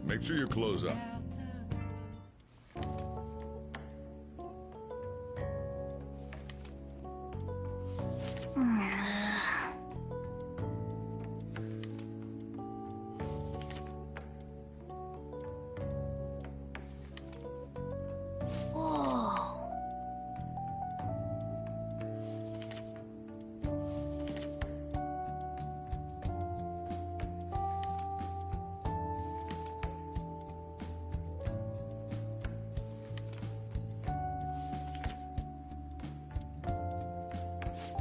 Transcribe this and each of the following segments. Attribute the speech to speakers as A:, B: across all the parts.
A: Make sure you close up.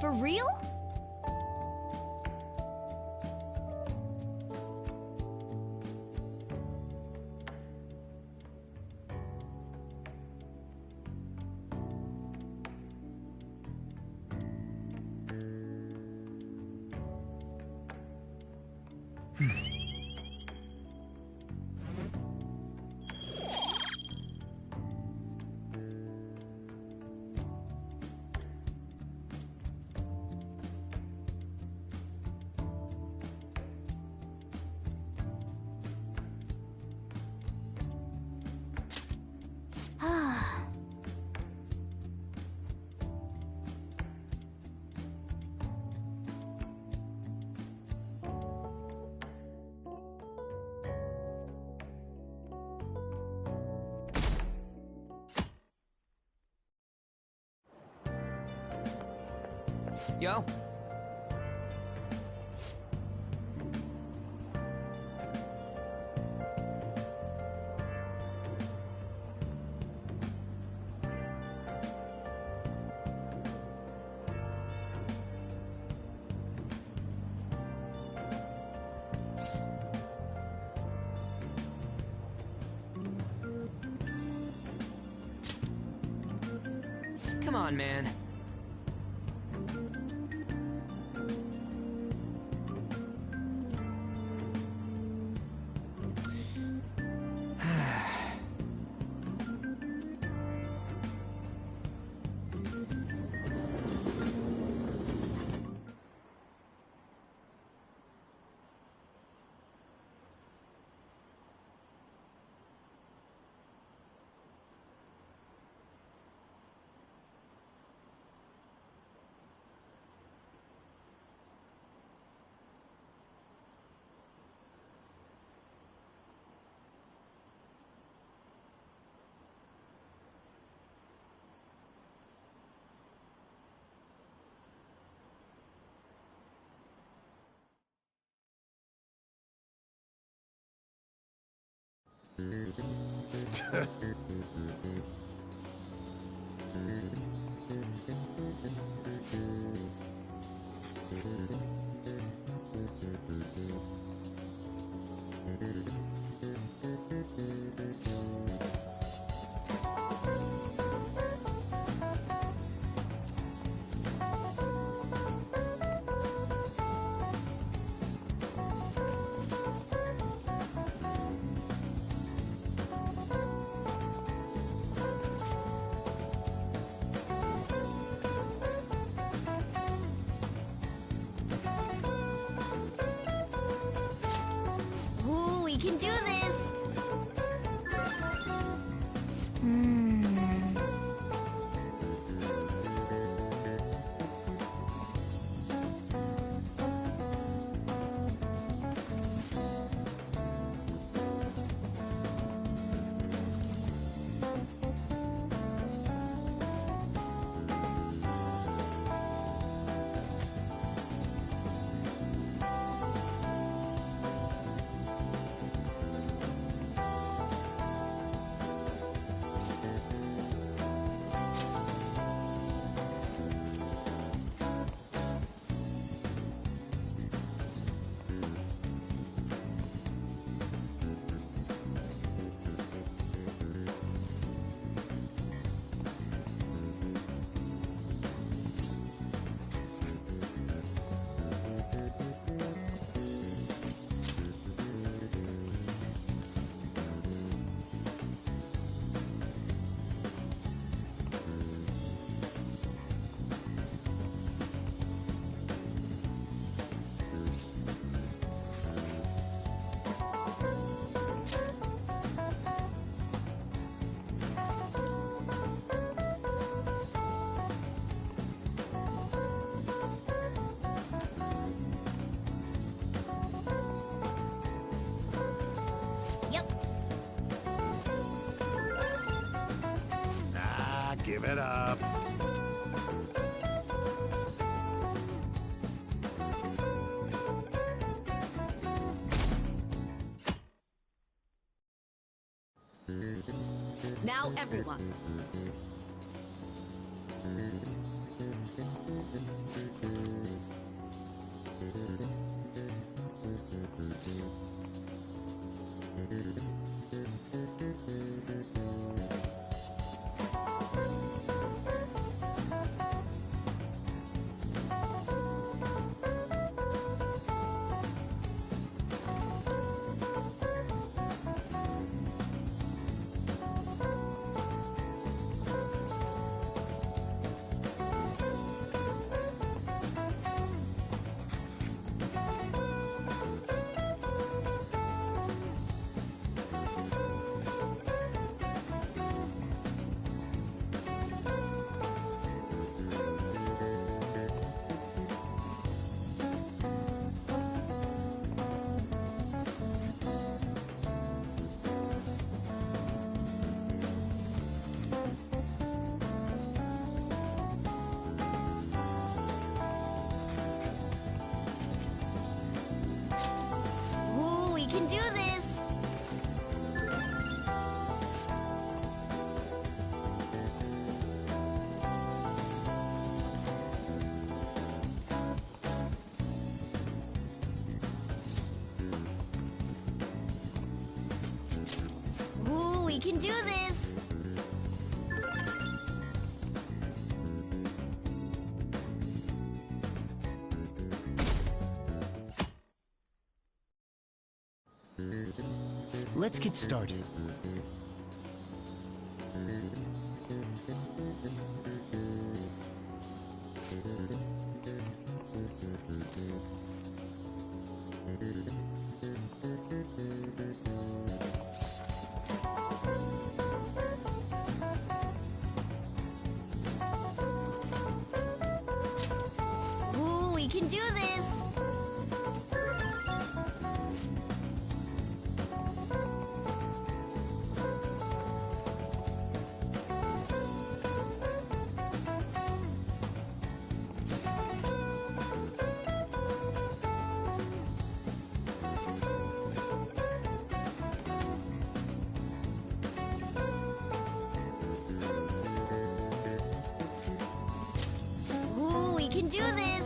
B: For real?
C: Yo. Come on, man.
B: Ooh, we can do this!
D: Give it up.
E: Now everyone.
B: Ooh, we can do this! Ooh, we can do this!
F: Let's get started.
B: Ooh, we can do this! Ooh, we can do this!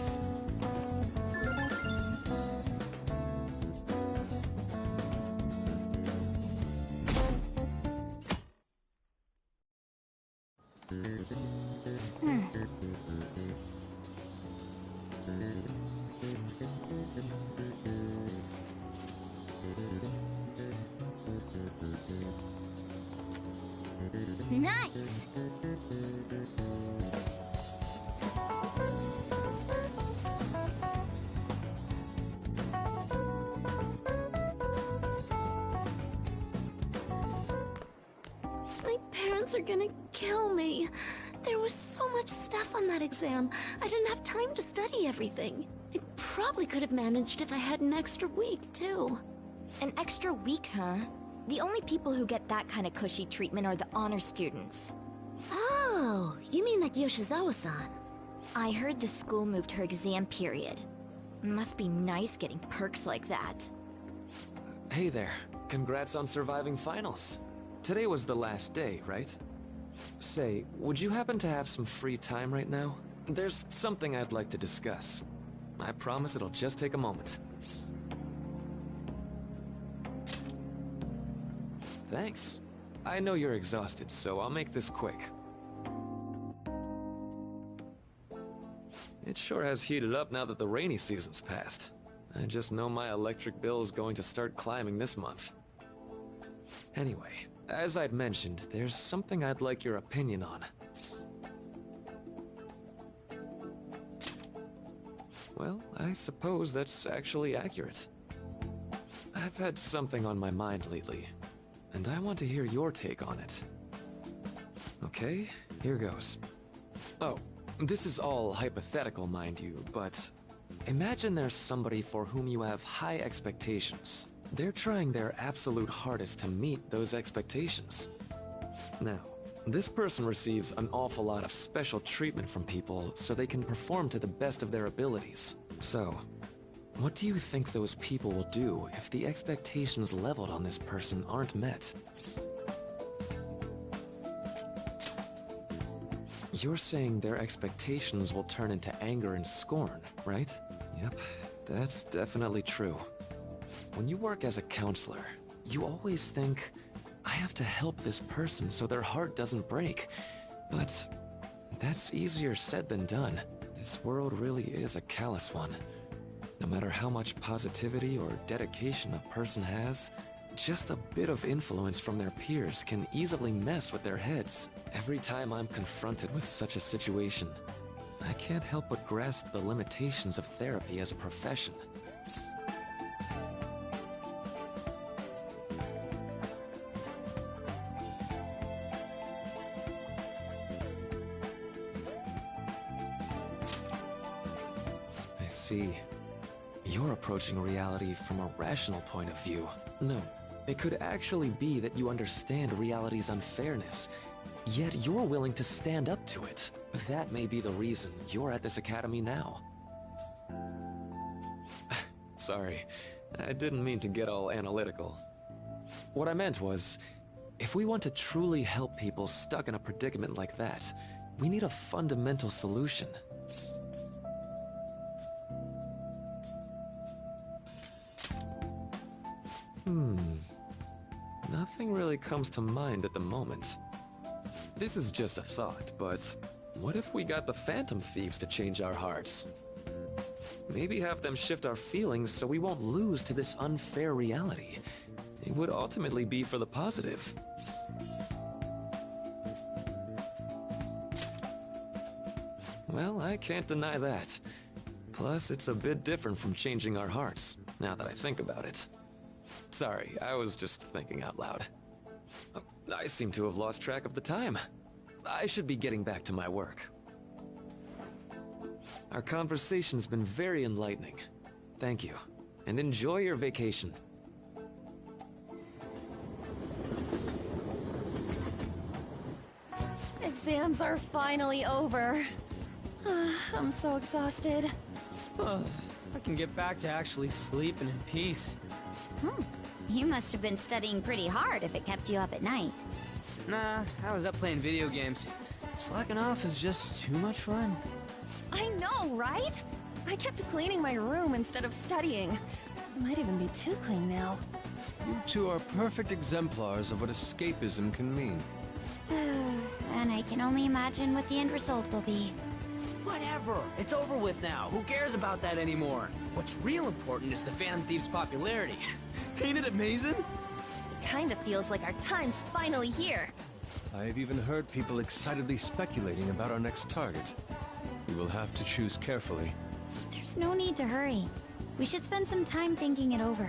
B: Nice!
E: My parents are gonna kill me. There was so much stuff on that exam. I didn't have time to study everything. I probably could have managed if I had an extra week, too.
B: An extra week, huh? The only people who get that kind of cushy treatment are the honor students.
E: Oh, you mean that Yoshizawa-san?
B: I heard the school moved her exam period. Must be nice getting perks like that.
G: Hey there. Congrats on surviving finals. Today was the last day, right? Say, would you happen to have some free time right now? There's something I'd like to discuss. I promise it'll just take a moment. Thanks. I know you're exhausted, so I'll make this quick. It sure has heated up now that the rainy season's passed. I just know my electric bill is going to start climbing this month. Anyway, as I'd mentioned, there's something I'd like your opinion on. Well, I suppose that's actually accurate. I've had something on my mind lately, and I want to hear your take on it. Okay, here goes. Oh, this is all hypothetical, mind you, but imagine there's somebody for whom you have high expectations. They're trying their absolute hardest to meet those expectations. Now, This person receives an awful lot of special treatment from people so they can perform to the best of their abilities. So, what do you think those people will do if the expectations leveled on this person aren't met? You're saying their expectations will turn into anger and scorn, right? Yep, that's definitely true. When you work as a counselor, you always think, I have to help this person so their heart doesn't break. But that's easier said than done. This world really is a callous one. No matter how much positivity or dedication a person has, just a bit of influence from their peers can easily mess with their heads. Every time I'm confronted with such a situation, I can't help but grasp the limitations of therapy as a profession. I see. You're approaching reality from a rational point of view. No, it could actually be that you understand reality's unfairness, yet you're willing to stand up to it. That may be the reason you're at this academy now. Sorry, I didn't mean to get all analytical. What I meant was, if we want to truly help people stuck in a predicament like that, we need a fundamental solution. Nothing really comes to mind at the moment. This is just a thought, but what if we got the Phantom Thieves to change our hearts? Maybe have them shift our feelings so we won't lose to this unfair reality. It would ultimately be for the positive. Well, I can't deny that. Plus, it's a bit different from changing our hearts, now that I think about it. Sorry, I was just thinking out loud. I seem to have lost track of the time. I should be getting back to my work. Our conversation's been very enlightening. Thank you, and enjoy your vacation.
D: Exams are finally over. I'm so exhausted.
C: I can get back to actually sleeping in peace.
B: You must have been studying pretty hard if it kept you up at night.
C: Nah, I was up playing video games. Slacking off is just too much fun.
D: I know, right? I kept cleaning my room instead of studying. It might even be too clean now.
F: You two are perfect exemplars of what escapism can mean.
B: And I can only imagine what the end result will be.
C: Whatever, it's over with now. Who cares about that anymore? What's real important is the Phantom Thieves' popularity. Ain't it amazing?
D: Kinda feels like our time's finally here.
F: I've even heard people excitedly speculating about our next target. We will have to choose carefully.
B: There's no need to hurry. We should spend some time thinking it over.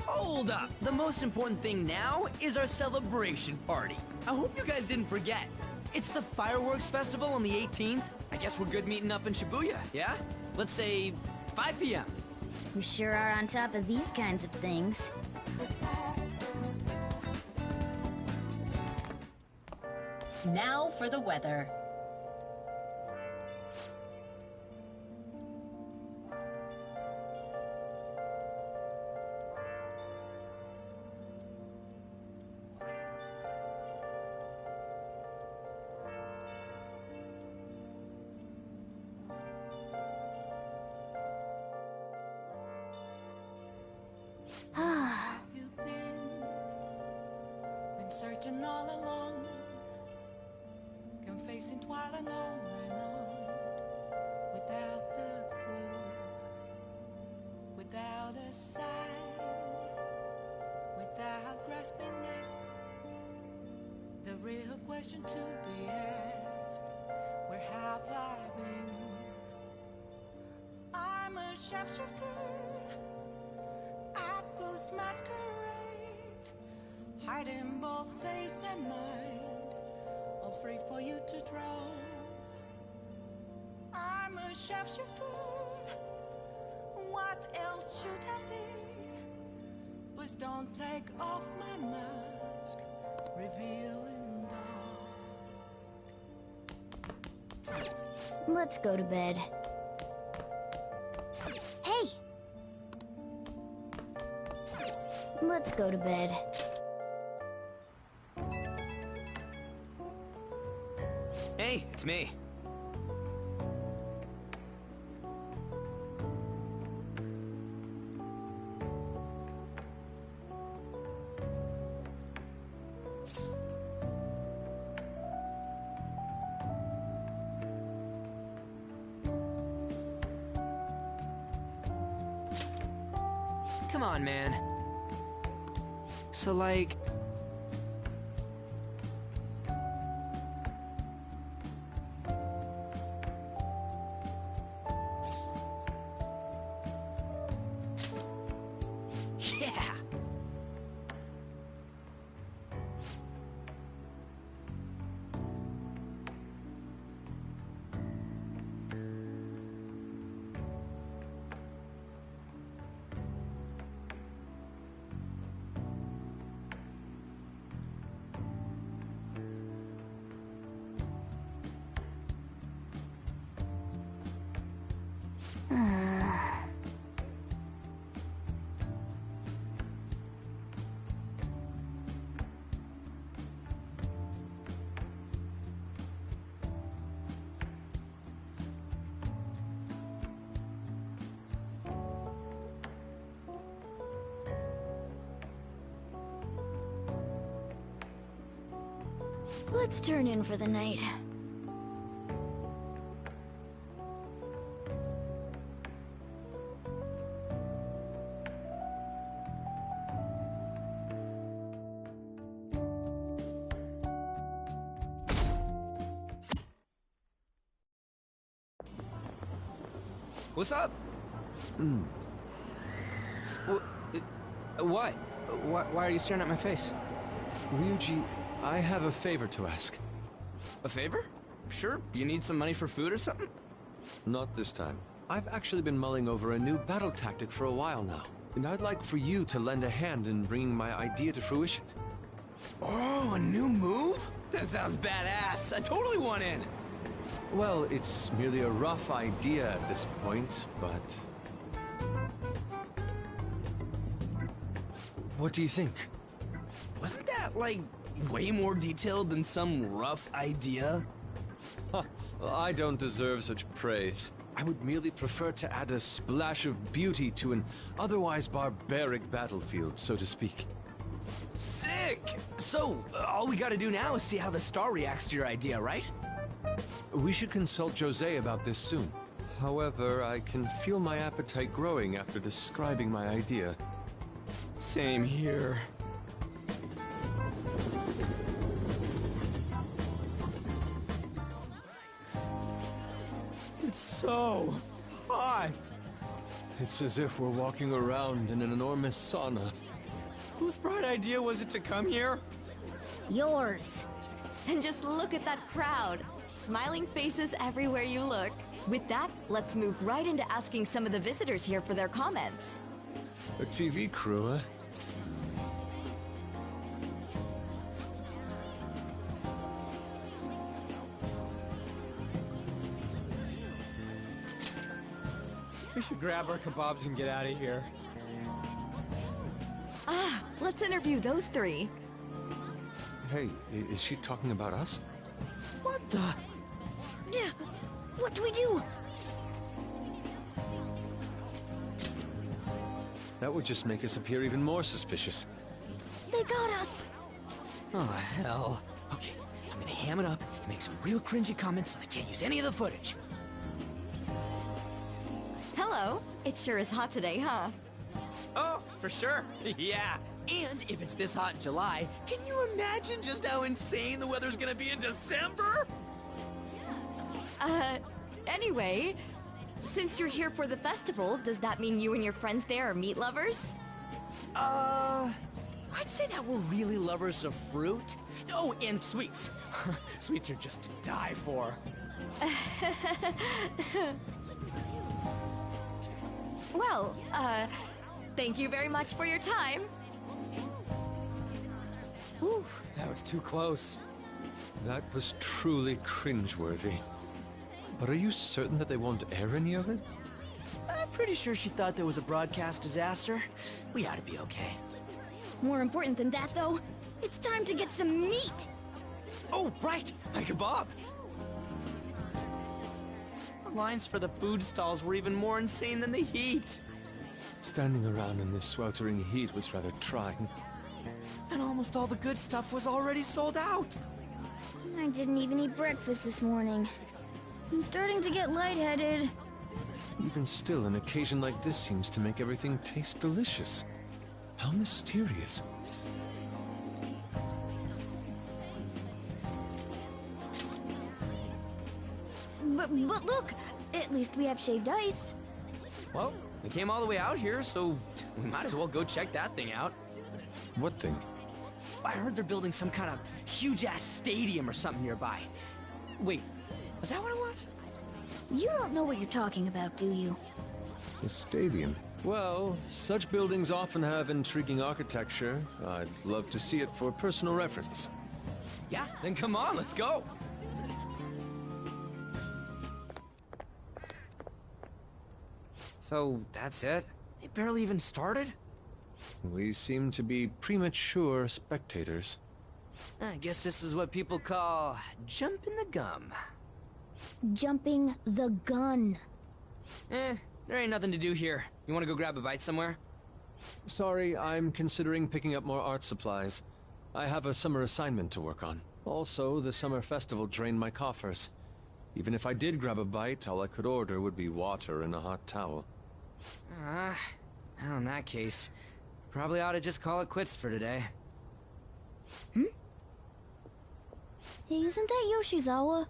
C: Hold up! The most important thing now is our celebration party. I hope you guys didn't forget. It's the fireworks festival on the 18th. I guess we're good meeting up in Shibuya, yeah? Let's say 5 p.m.
B: We sure are on top of these kinds of things.
H: Now for the weather.
I: You've been searching all along, confessing twilight on and on, without the clue, without a sign, without grasping it. The real question to be asked: where have I been? I'm a sharpshooter at Blue's masquerade, hiding both face and mind, all free for you to draw. I'm a sharpshooter, what else should I be? Please don't take off my mask, revealing dawn.
B: Let's go to bed. Hey! Let's go to bed.
C: Hey, it's me. Come on, man. So, like... Yeah!
B: Let's turn in for the night.
C: What's up? What? Why are you staring at my face?
F: Ryuji, I have a favor to ask.
C: A favor? Sure. You need some money for food or something?
F: Not this time. I've actually been mulling over a new battle tactic for a while now, and I'd like for you to lend a hand in bringing my idea to fruition.
C: Oh, a new move? That sounds badass. I totally want in.
F: Well, it's merely a rough idea at this point, but... What do you think?
C: Wasn't that, like, way more detailed than some rough idea?
F: Huh, well, I don't deserve such praise. I would merely prefer to add a splash of beauty to an otherwise barbaric battlefield, so to speak.
C: Sick! So, all we gotta do now is see how the star reacts to your idea, right?
F: We should consult Jose about this soon. However, I can feel my appetite growing after describing my idea.
C: Same here. It's so hot.
F: It's as if we're walking around in an enormous sauna.
C: Whose bright idea was it to come here?
B: Yours. And just look at that crowd. Smiling faces everywhere you look. With that, let's move right into asking some of the visitors here for their comments.
F: A TV crew, huh?
C: We should grab our kebabs and get out of here.
B: Ah, let's interview those three.
F: Hey, is she talking about us?
C: What the?
B: Yeah, what do we do?
F: That would just make us appear even more suspicious.
B: They got us.
C: Oh, hell. Okay, I'm gonna ham it up and make some real cringy comments so I can't use any of the footage.
B: Hello. It sure is hot today, huh?
C: Oh, for sure. Yeah. And if it's this hot in July, can you imagine just how insane the weather's gonna be in December?
B: Anyway, since you're here for the festival, does that mean you and your friends there are meat lovers?
C: I'd say that we're really lovers of fruit. Oh, and sweets. Sweets are just to die for.
B: Well, thank you very much for your time.
C: Whew, that was too close.
F: That was truly cringeworthy. But are you certain that they won't air any of it?
C: I'm pretty sure she thought there was a broadcast disaster. We ought to be okay.
E: More important than that, though, it's time to get some meat!
C: Oh, right! My kebab! The lines for the food stalls were even more insane than the heat.
F: Standing around in this sweltering heat was rather trying.
C: And almost all the good stuff was already sold out.
E: I didn't even eat breakfast this morning. I'm starting to get lightheaded.
F: Even still, an occasion like this seems to make everything taste delicious. How mysterious.
E: But look! At least we have shaved ice.
C: Well, we came all the way out here, so we might as well go check that thing out.
F: What thing?
C: I heard they're building some kind of huge-ass stadium or something nearby. Wait, was that what it was?
E: You don't know what you're talking about, do you?
F: A stadium. Well, such buildings often have intriguing architecture. I'd love to see it for personal reference.
C: Yeah, then come on, let's go! So, that's it? It barely even started?
F: We seem to be premature spectators.
C: I guess this is what people call jumping the gum.
E: Jumping the gun.
C: There ain't nothing to do here. You wanna go grab a bite somewhere?
F: Sorry, I'm considering picking up more art supplies. I have a summer assignment to work on. Also, the summer festival drained my coffers. Even if I did grab a bite, all I could order would be water and a hot towel.
C: Well, in that case, probably ought to just call it quits for today.
E: Hey, isn't that Yoshizawa?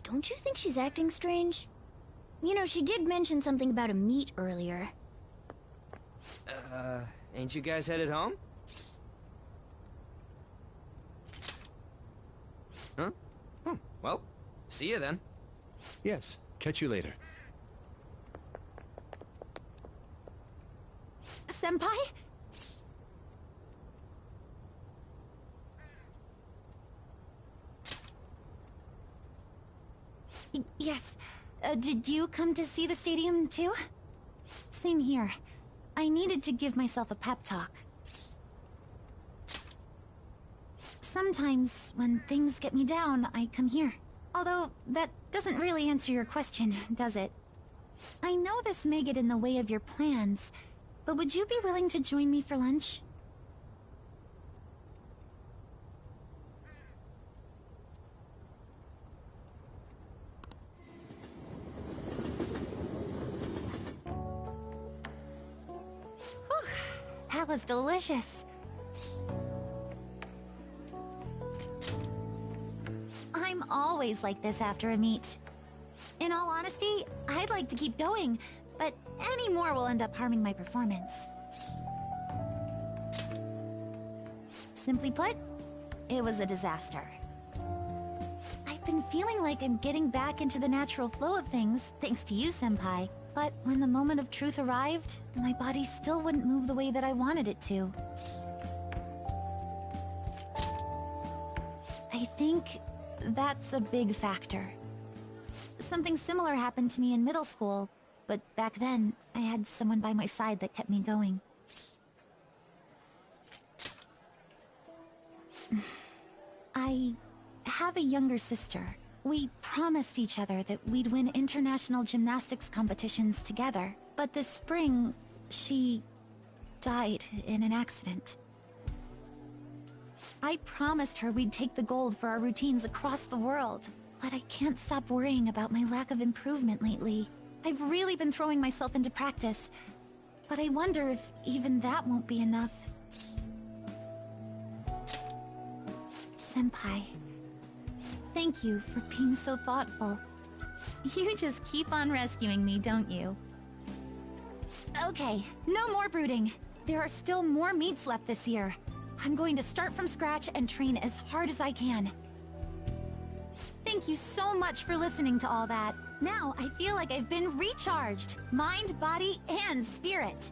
E: Don't you think she's acting strange? You know, she did mention something about a meet earlier.
C: Ain't you guys headed home? Huh? Oh, well, see you then.
F: Yes, catch you later.
B: Senpai? Yes. Did you come to see the stadium, too? Same here. I needed to give myself a pep talk. Sometimes, when things get me down, I come here. Although, that doesn't really answer your question, does it? I know this may get in the way of your plans, but would you be willing to join me for lunch? That was delicious. I'm always like this after a meet. In all honesty, I'd like to keep going, but any more will end up harming my performance. Simply put, it was a disaster. I've been feeling like I'm getting back into the natural flow of things, thanks to you, Senpai. But when the moment of truth arrived, my body still wouldn't move the way that I wanted it to. I think that's a big factor. Something similar happened to me in middle school, but back then, I had someone by my side that kept me going. I have a younger sister. We promised each other that we'd win international gymnastics competitions together. But this spring, she died in an accident. I promised her we'd take the gold for our routines across the world. But I can't stop worrying about my lack of improvement lately. I've really been throwing myself into practice. But I wonder if even that won't be enough. Senpai. Thank you for being so thoughtful. You just keep on rescuing me, don't you? Okay, no more brooding. There are still more meets left this year. I'm going to start from scratch and train as hard as I can. Thank you so much for listening to all that. Now I feel like I've been recharged. Mind, body, and spirit.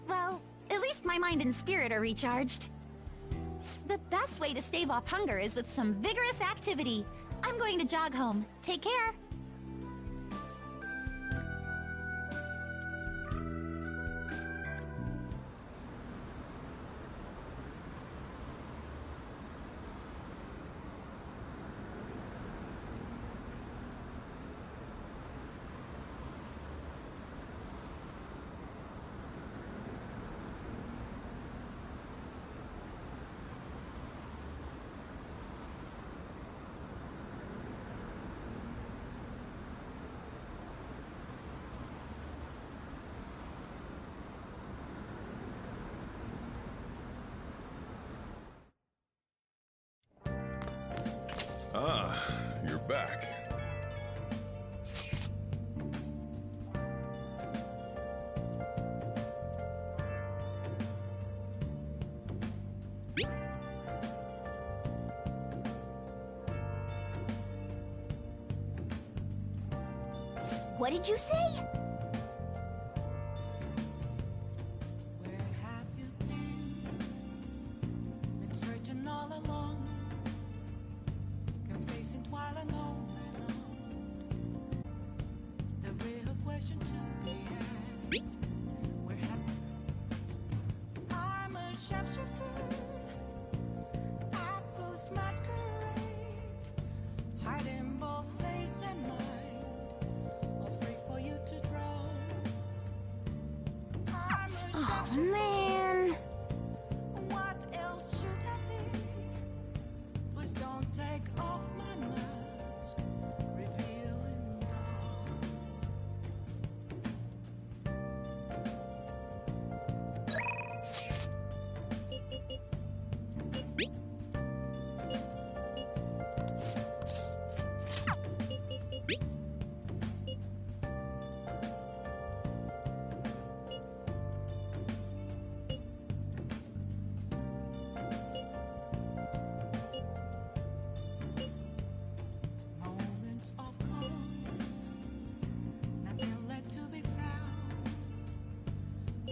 B: Well, at least my mind and spirit are recharged. The best way to stave off hunger is with some vigorous activity. I'm going to jog home. Take care.
A: Ah, you're back.
E: What did you say?
I: Where have you been? Been searching all along, confessing while alone and on. The real question to be asked: Where have I'm a sharpshooter at those masquerade, hiding both face and mind, all free for you to draw. I'm a
E: Oh,
I: sharpshooter.
E: man.
I: What else should I be? Please don't take off my mask, revealing dawn. Moments of calm, nothing left to be found.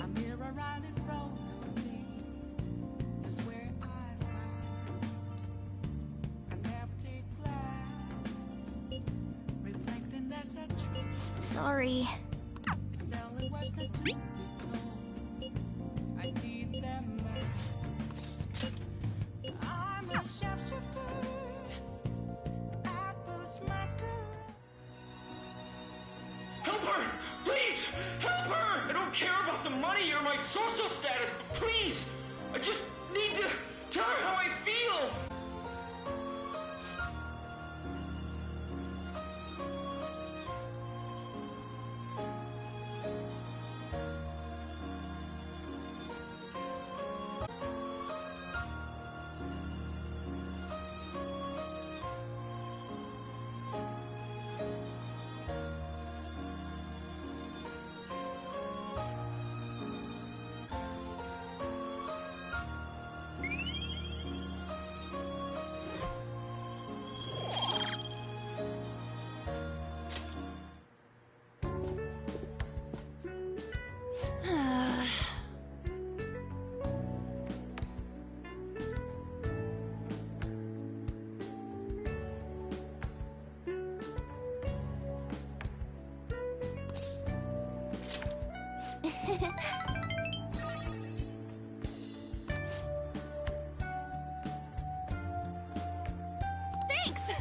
I: A mirror right in front of me, that's where I found an empty glass, reflecting that's a truth.
E: Sorry.
I: It's telling what's not to be told. I need them mask. I'm a sharpshooter at those masquerade.
J: Help her! Please! Help her! I don't care about the money or my social status, but please! I just need to tell her how I feel!
B: Thanks!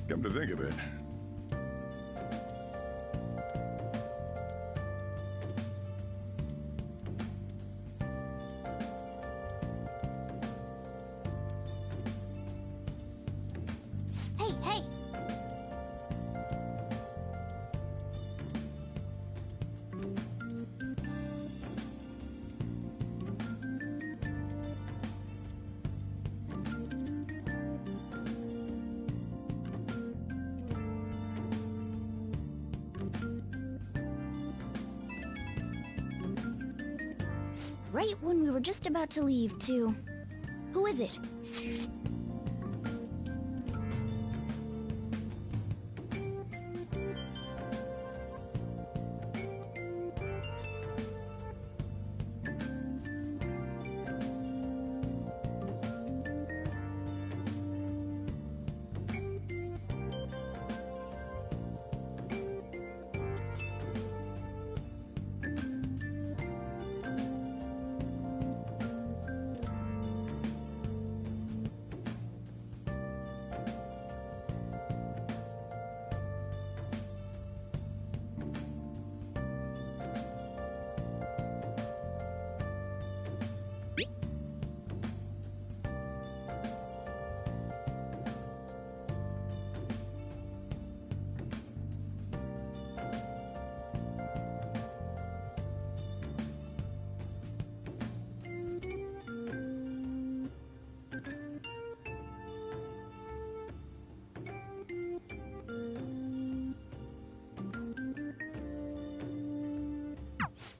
A: Come to think of it,
E: Hey, hey! Right when we were just about to leave, too. Who is it?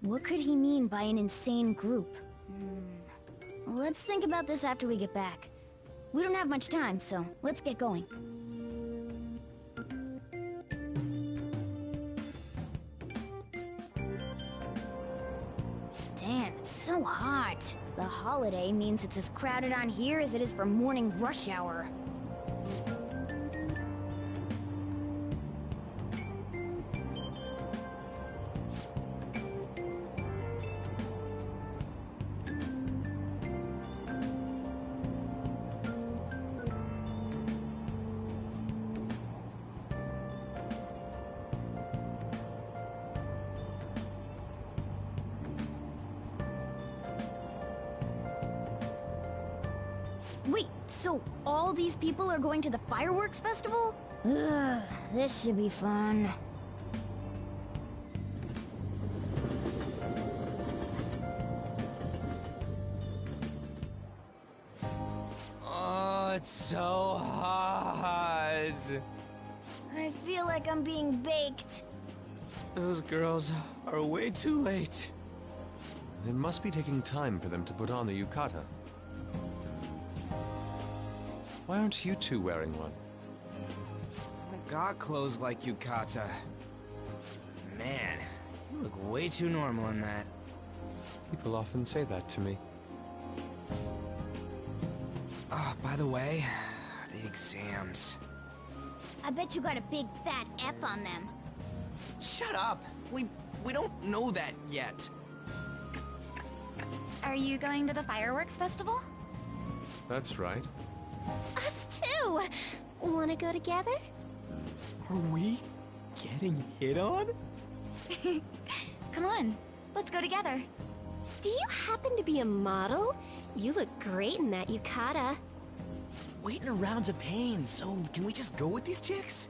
E: What could he mean by an insane group? Let's think about this after we get back. We don't have much time, so let's get going. Damn, it's so hot. The holiday means it's as crowded on here as it is for morning rush hour. Wait, so all these people are going to the fireworks festival? Ugh, this should be fun.
C: Oh, it's so hot.
E: I feel like I'm being baked.
C: Those girls are way too late.
F: It must be taking time for them to put on the yukata. Why aren't you two wearing one?
C: I got clothes like yukata. Man, you look way too normal in that.
F: People often say that to me.
C: Oh, by the way, the exams.
E: I bet you got a big fat F on them.
C: Shut up! We don't know that yet.
B: Are you going to the fireworks festival?
F: That's right.
E: Us too! Wanna go together?
C: Are we getting hit on?
B: Come on, let's go together.
E: Do you happen to be a model? You look great in that yukata.
C: Waiting around's a pain, so can we just go with these chicks?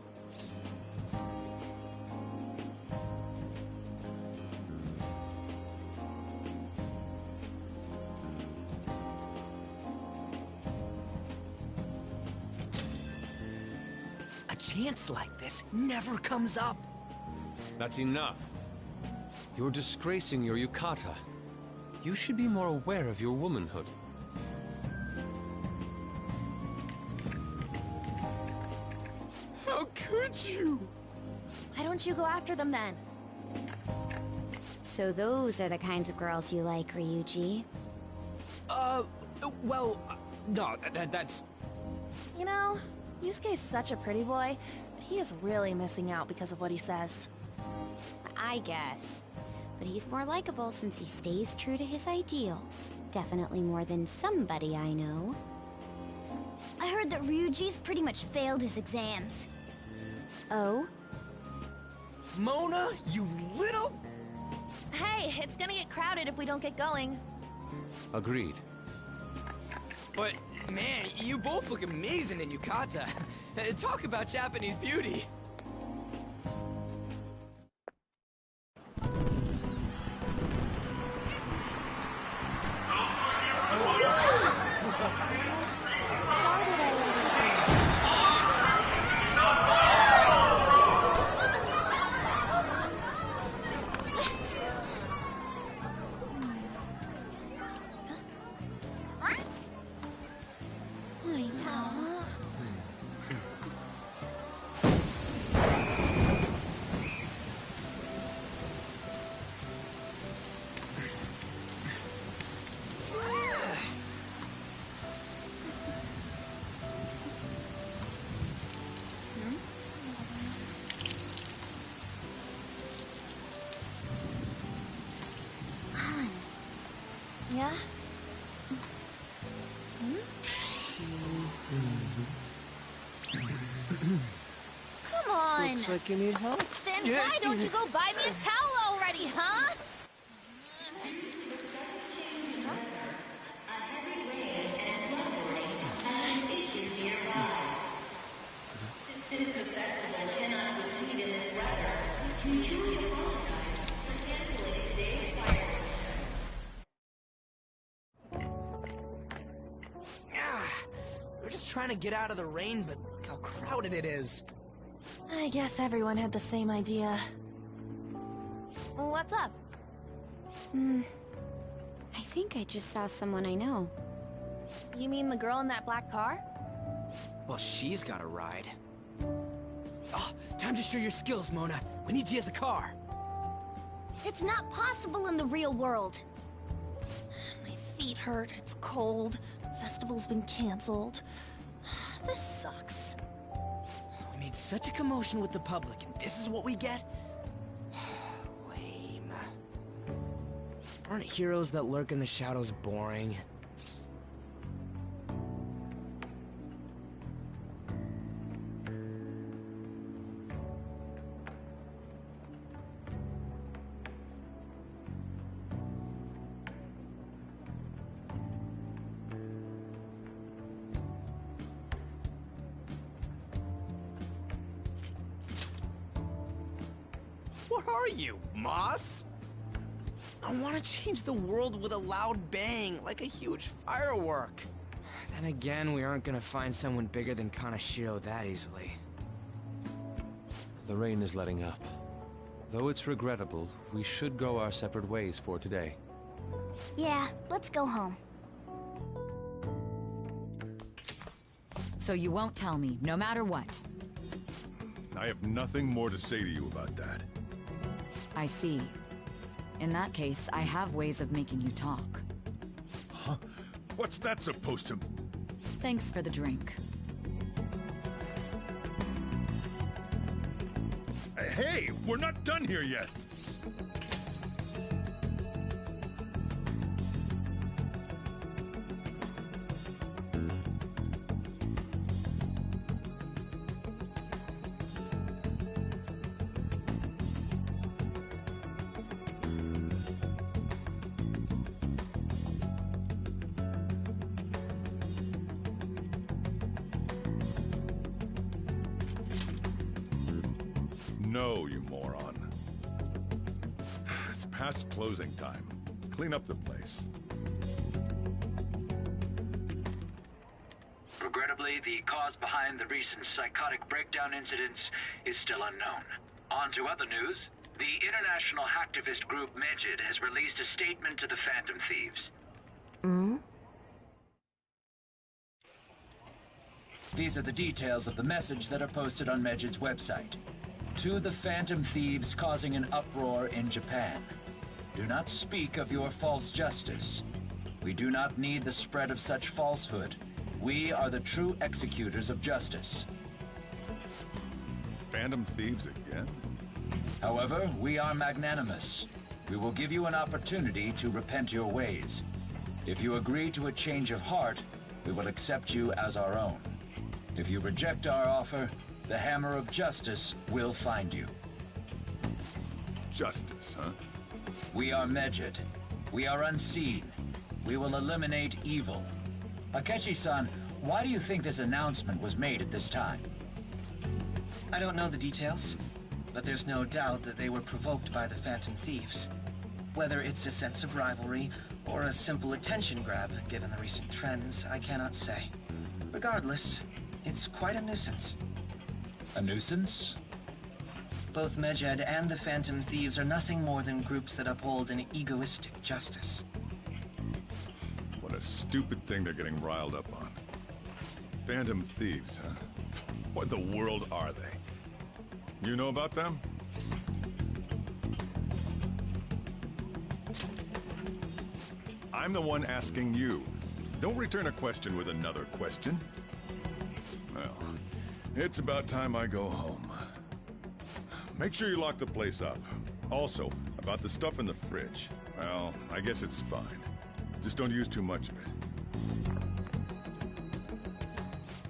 C: A chance like this never comes up.
F: That's enough. You're disgracing your yukata. You should be more aware of your womanhood.
C: How could you?
D: Why don't you go after them then?
E: So those are the kinds of girls you like, Ryuji?
C: Well, no, that's...
D: You know, Yusuke's such a pretty boy, but he is really missing out because of what he says.
E: I guess. But he's more likable since he stays true to his ideals. Definitely more than somebody I know. I heard that Ryuji's pretty much failed his exams. Oh?
C: Mona, you little...
D: Hey, it's gonna get crowded if we don't get going.
F: Agreed.
C: But, man, you both look amazing in yukata. Talk about Japanese beauty.
E: Started already. I know. Yeah? Come on!
G: Looks like you need help.
D: Then why don't you go buy me a towel already, huh?
C: We're just trying to get out of the rain, but look how crowded it is.
D: I guess everyone had the same idea. What's up?
E: I think I just saw someone I know.
D: You mean the girl in that black car?
C: Well, she's got a ride. Oh, time to show your skills, Mona. We need you as a car.
D: It's not possible in the real world. My feet hurt, it's cold, the festival's been canceled. This sucks.
C: We made such a commotion with the public, and this is what we get? Lame. Aren't heroes that lurk in the shadows boring? What are you, Moss? I want to change the world with a loud bang, like a huge firework. Then again, we aren't gonna find someone bigger than Kanashiro that easily.
F: The rain is letting up. Though it's regrettable, we should go our separate ways for today.
E: Yeah, let's go home.
K: So you won't tell me, no matter what.
A: I have nothing more to say to you about that.
K: I see. In that case, I have ways of making you talk.
A: Huh? What's that supposed to...
K: Thanks for the drink.
A: Hey, we're not done here yet! No, you moron. It's past closing time. Clean up the place.
L: Regrettably, the cause behind the recent psychotic breakdown incidents is still unknown. On to other news. The international hacktivist group Megid has released a statement to the Phantom Thieves. These are the details of the message that are posted on Megid's website. To the Phantom Thieves causing an uproar in Japan. Do not speak of your false justice. We do not need the spread of such falsehood. We are the true executors of justice.
A: Phantom Thieves again?
L: However, we are magnanimous. We will give you an opportunity to repent your ways. If you agree to a change of heart, we will accept you as our own. If you reject our offer, The Hammer of Justice will find you.
A: Justice, huh?
L: We are Medjed. We are unseen. We will eliminate evil. Akechi-san, why do you think this announcement was made at this time?
M: I don't know the details, but there's no doubt that they were provoked by the Phantom Thieves. Whether it's a sense of rivalry or a simple attention grab, given the recent trends, I cannot say. Regardless, it's quite a nuisance.
L: A nuisance?
M: Both Medjed and the Phantom Thieves are nothing more than groups that uphold an egoistic justice.
A: What a stupid thing they're getting riled up on. Phantom Thieves, huh? What in the world are they? You know about them? I'm the one asking you. Don't return a question with another question. Well, it's about time I go home. Make sure you lock the place up. Also, about the stuff in the fridge. Well, I guess it's fine. Just don't use too much of it.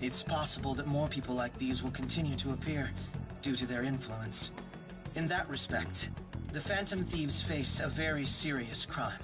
M: It's possible that more people like these will continue to appear due to their influence. In that respect, the Phantom Thieves face a very serious crime.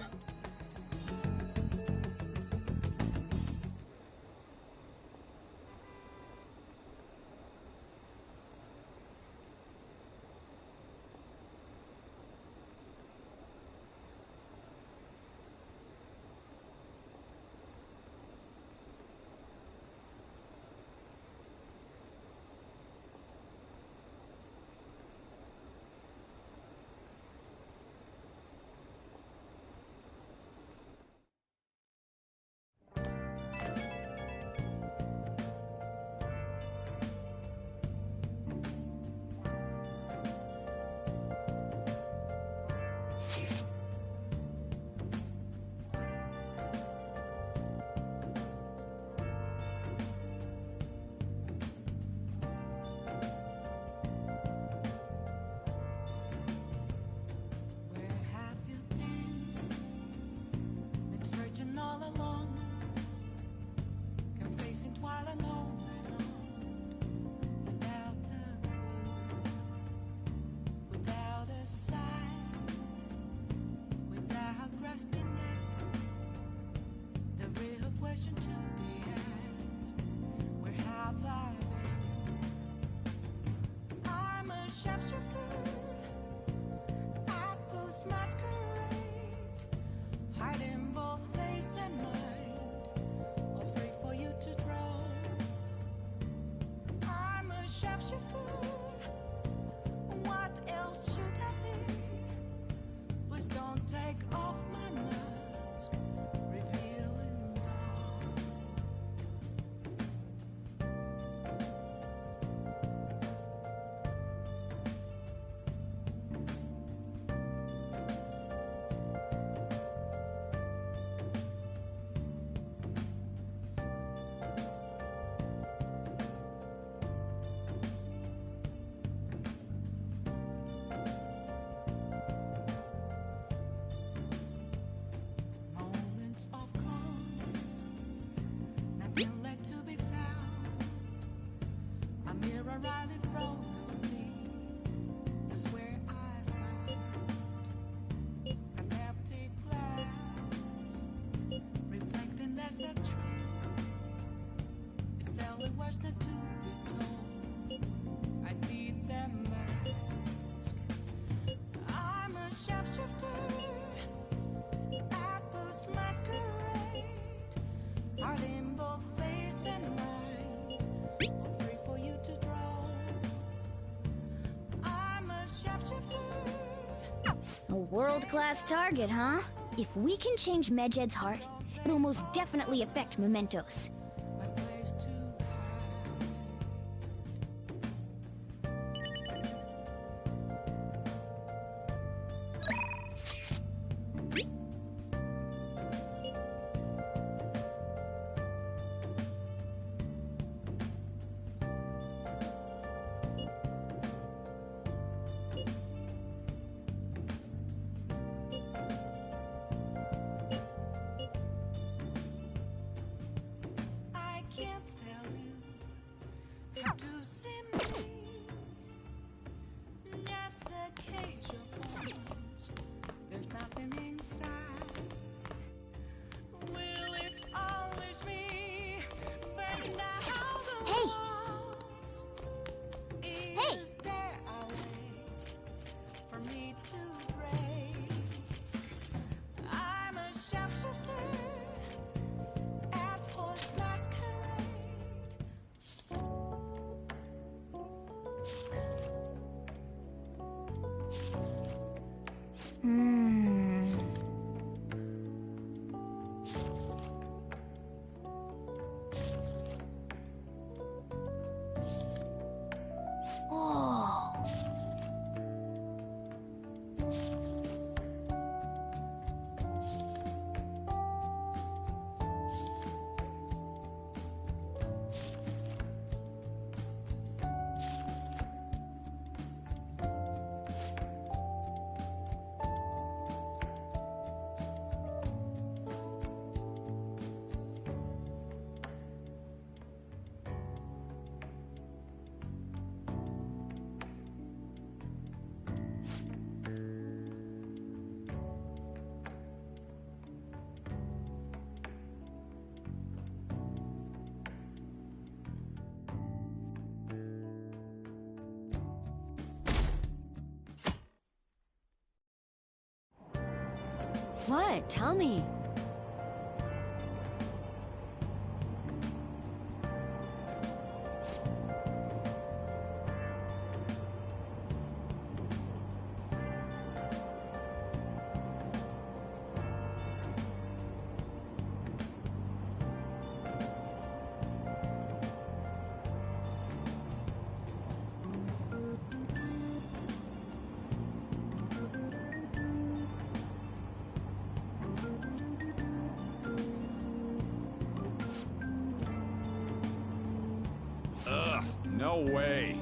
D: A world-class target, huh? If we can change Medjed's heart, it'll most definitely affect Mementos.
I: page of bones. There's nothing inside. Will it always be burning down the walls? Is there a way for me to break? I'm a sharpshooter at Post Masquerade.
K: What? Tell me.
A: Ugh, no way.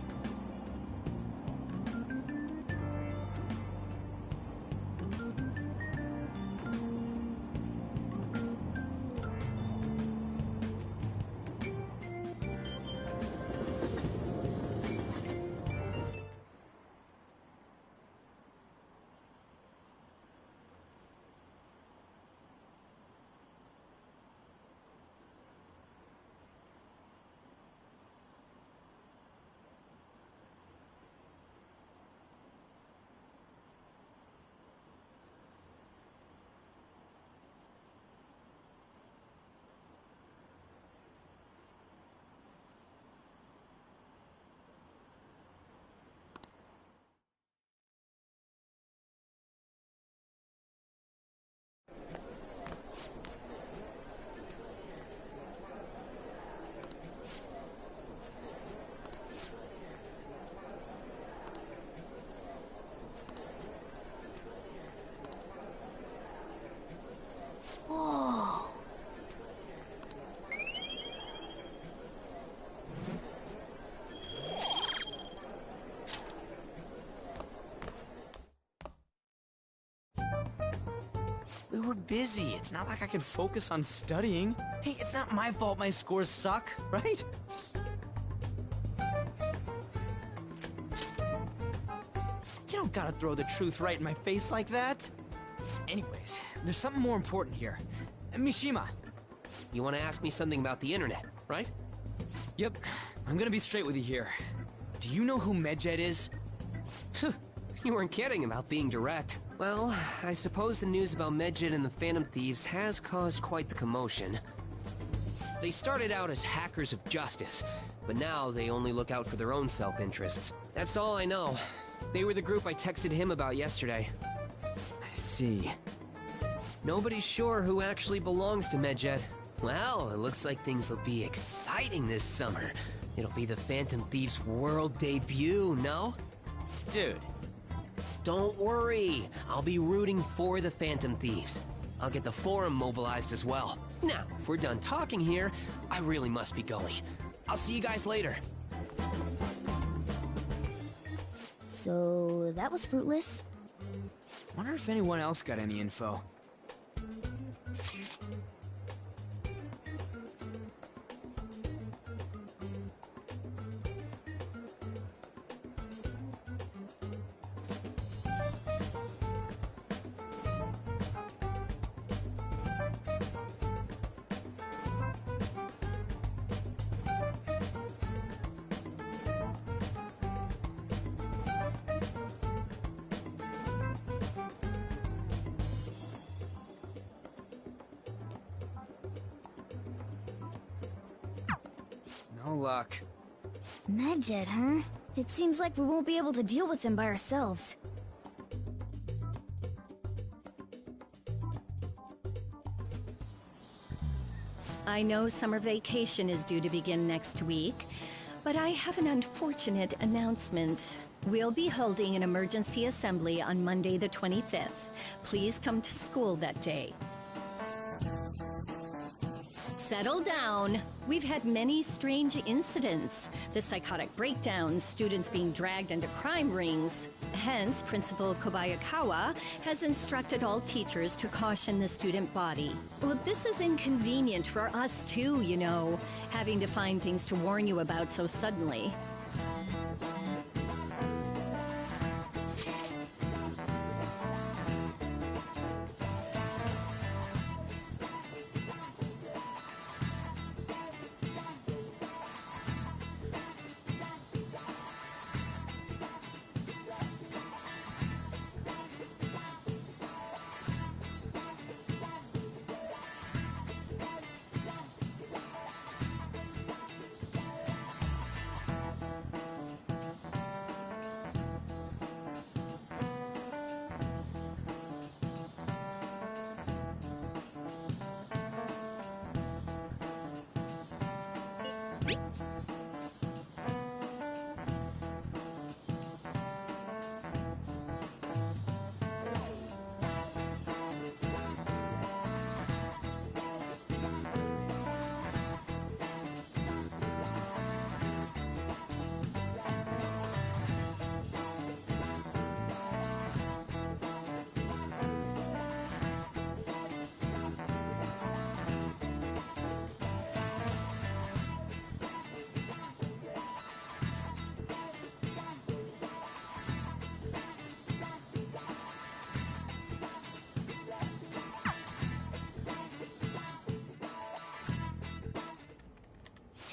D: Whoa.
C: We were busy. It's not like I can focus on studying. Hey, it's not my fault my scores suck, right? You don't gotta throw the truth right in my face like that. Anyways, there's something more important here. Mishima.
N: You want to ask me something about the internet, right?
C: Yep. I'm gonna be straight with you here. Do you know who Medjed is?
N: You weren't kidding about being direct. Well, I suppose the news about Medjed and the Phantom Thieves has caused quite the commotion. They started out as hackers of justice, but now they only look out for their own self-interests. That's all I know. They were the group I texted him about yesterday.
C: I see.
N: Nobody's sure who actually belongs to Medjed. Well, it looks like things will be exciting this summer. It'll be the Phantom Thieves' world debut, no?
C: Dude.
N: Don't worry. I'll be rooting for the Phantom Thieves. I'll get the forum mobilized as well. Now, if we're done talking here, I really must be going. I'll see you guys later.
D: So, that was fruitless.
C: Wonder if anyone else got any info.
N: No luck.
D: Medjed, huh? It seems like we won't be able to deal with him by ourselves.
O: I know summer vacation is due to begin next week, but I have an unfortunate announcement. We'll be holding an emergency assembly on Monday the 25th. Please come to school that day. Settle down. We've had many strange incidents. The psychotic breakdowns, students being dragged into crime rings. Hence, Principal Kobayakawa has instructed all teachers to caution the student body. Well, this is inconvenient for us too, you know, having to find things to warn you about so suddenly.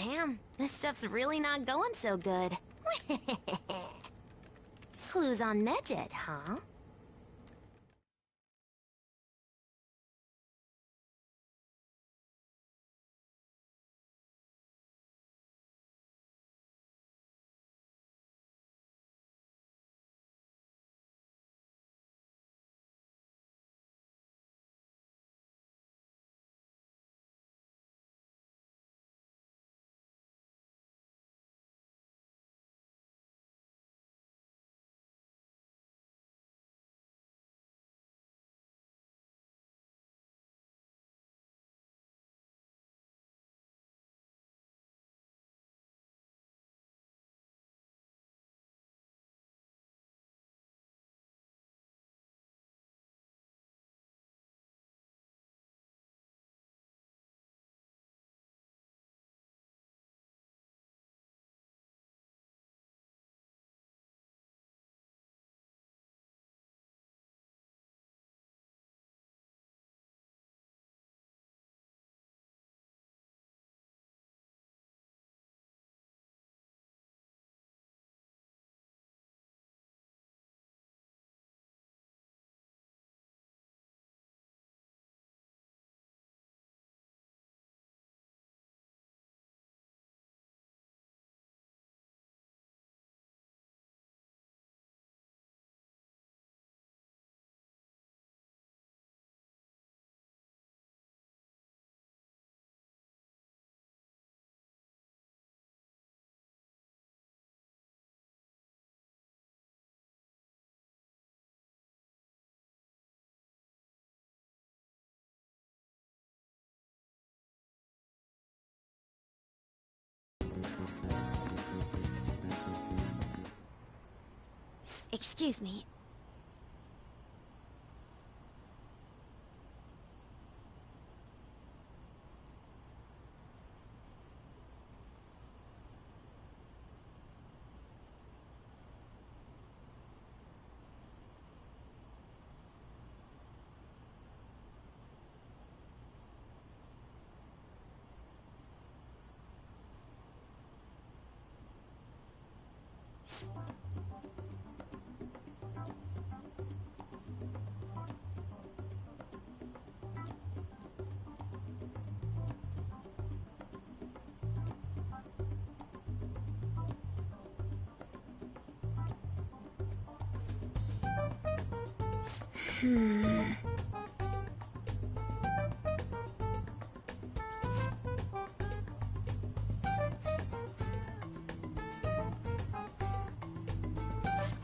D: Damn, this stuff's really not going so good. Clues on Medjed, huh? Excuse me.
B: I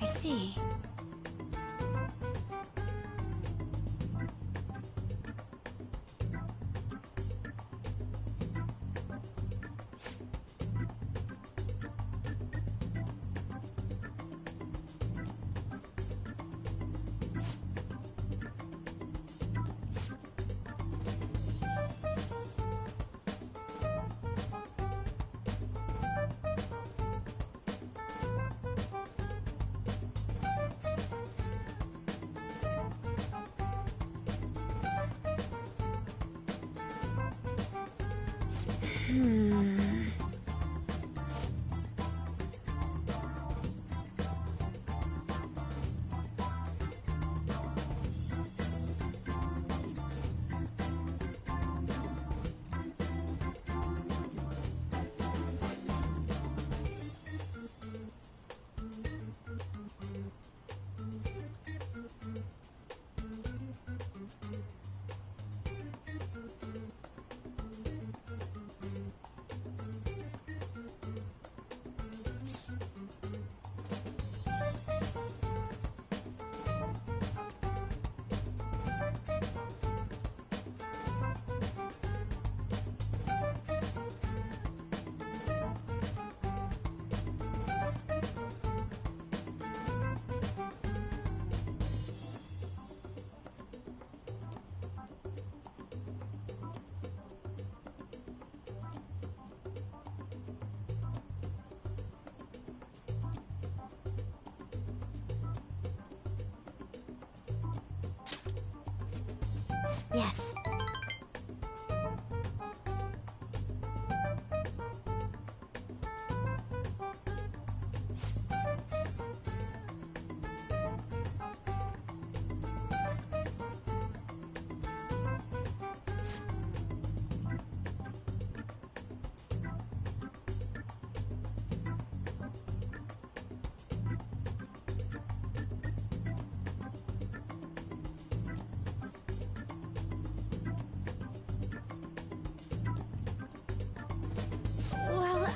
B: see. Yes. Well,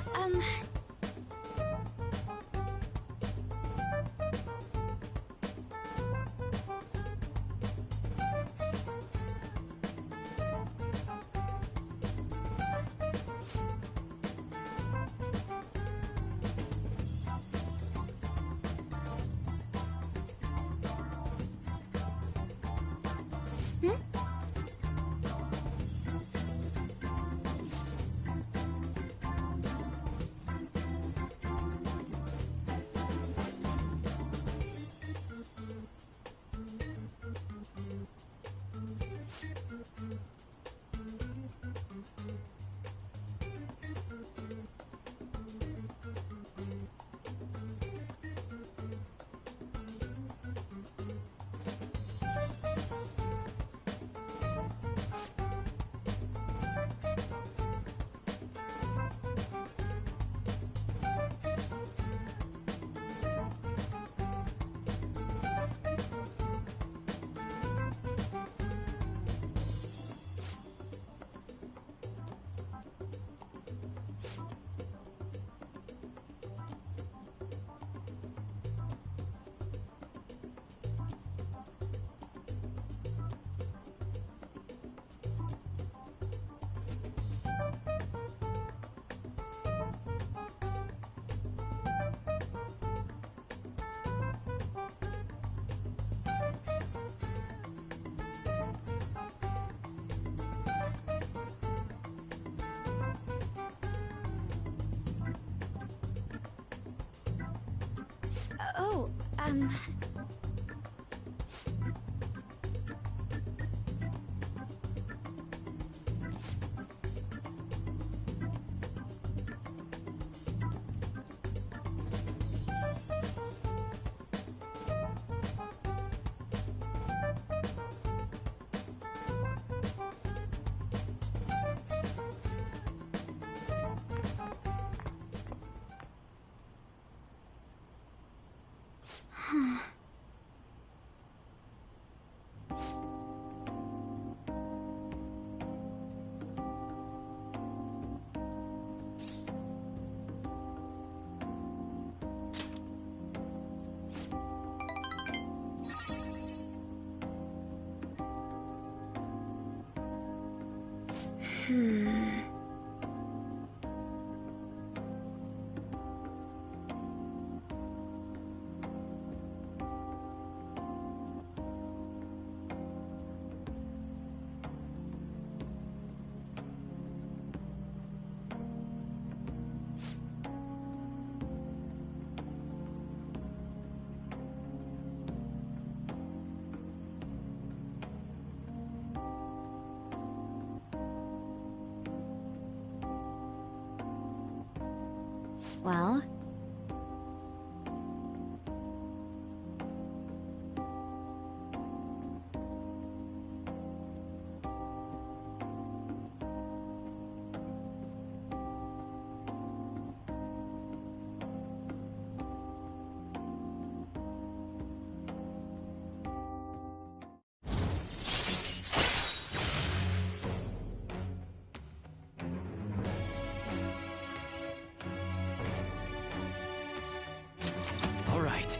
B: oh,
E: Well?
C: All right.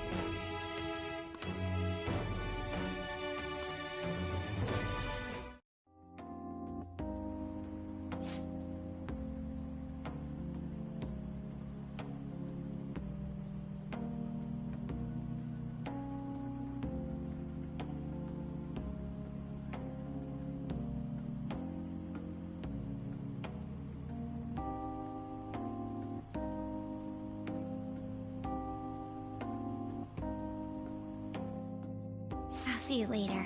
E: I'll see you later.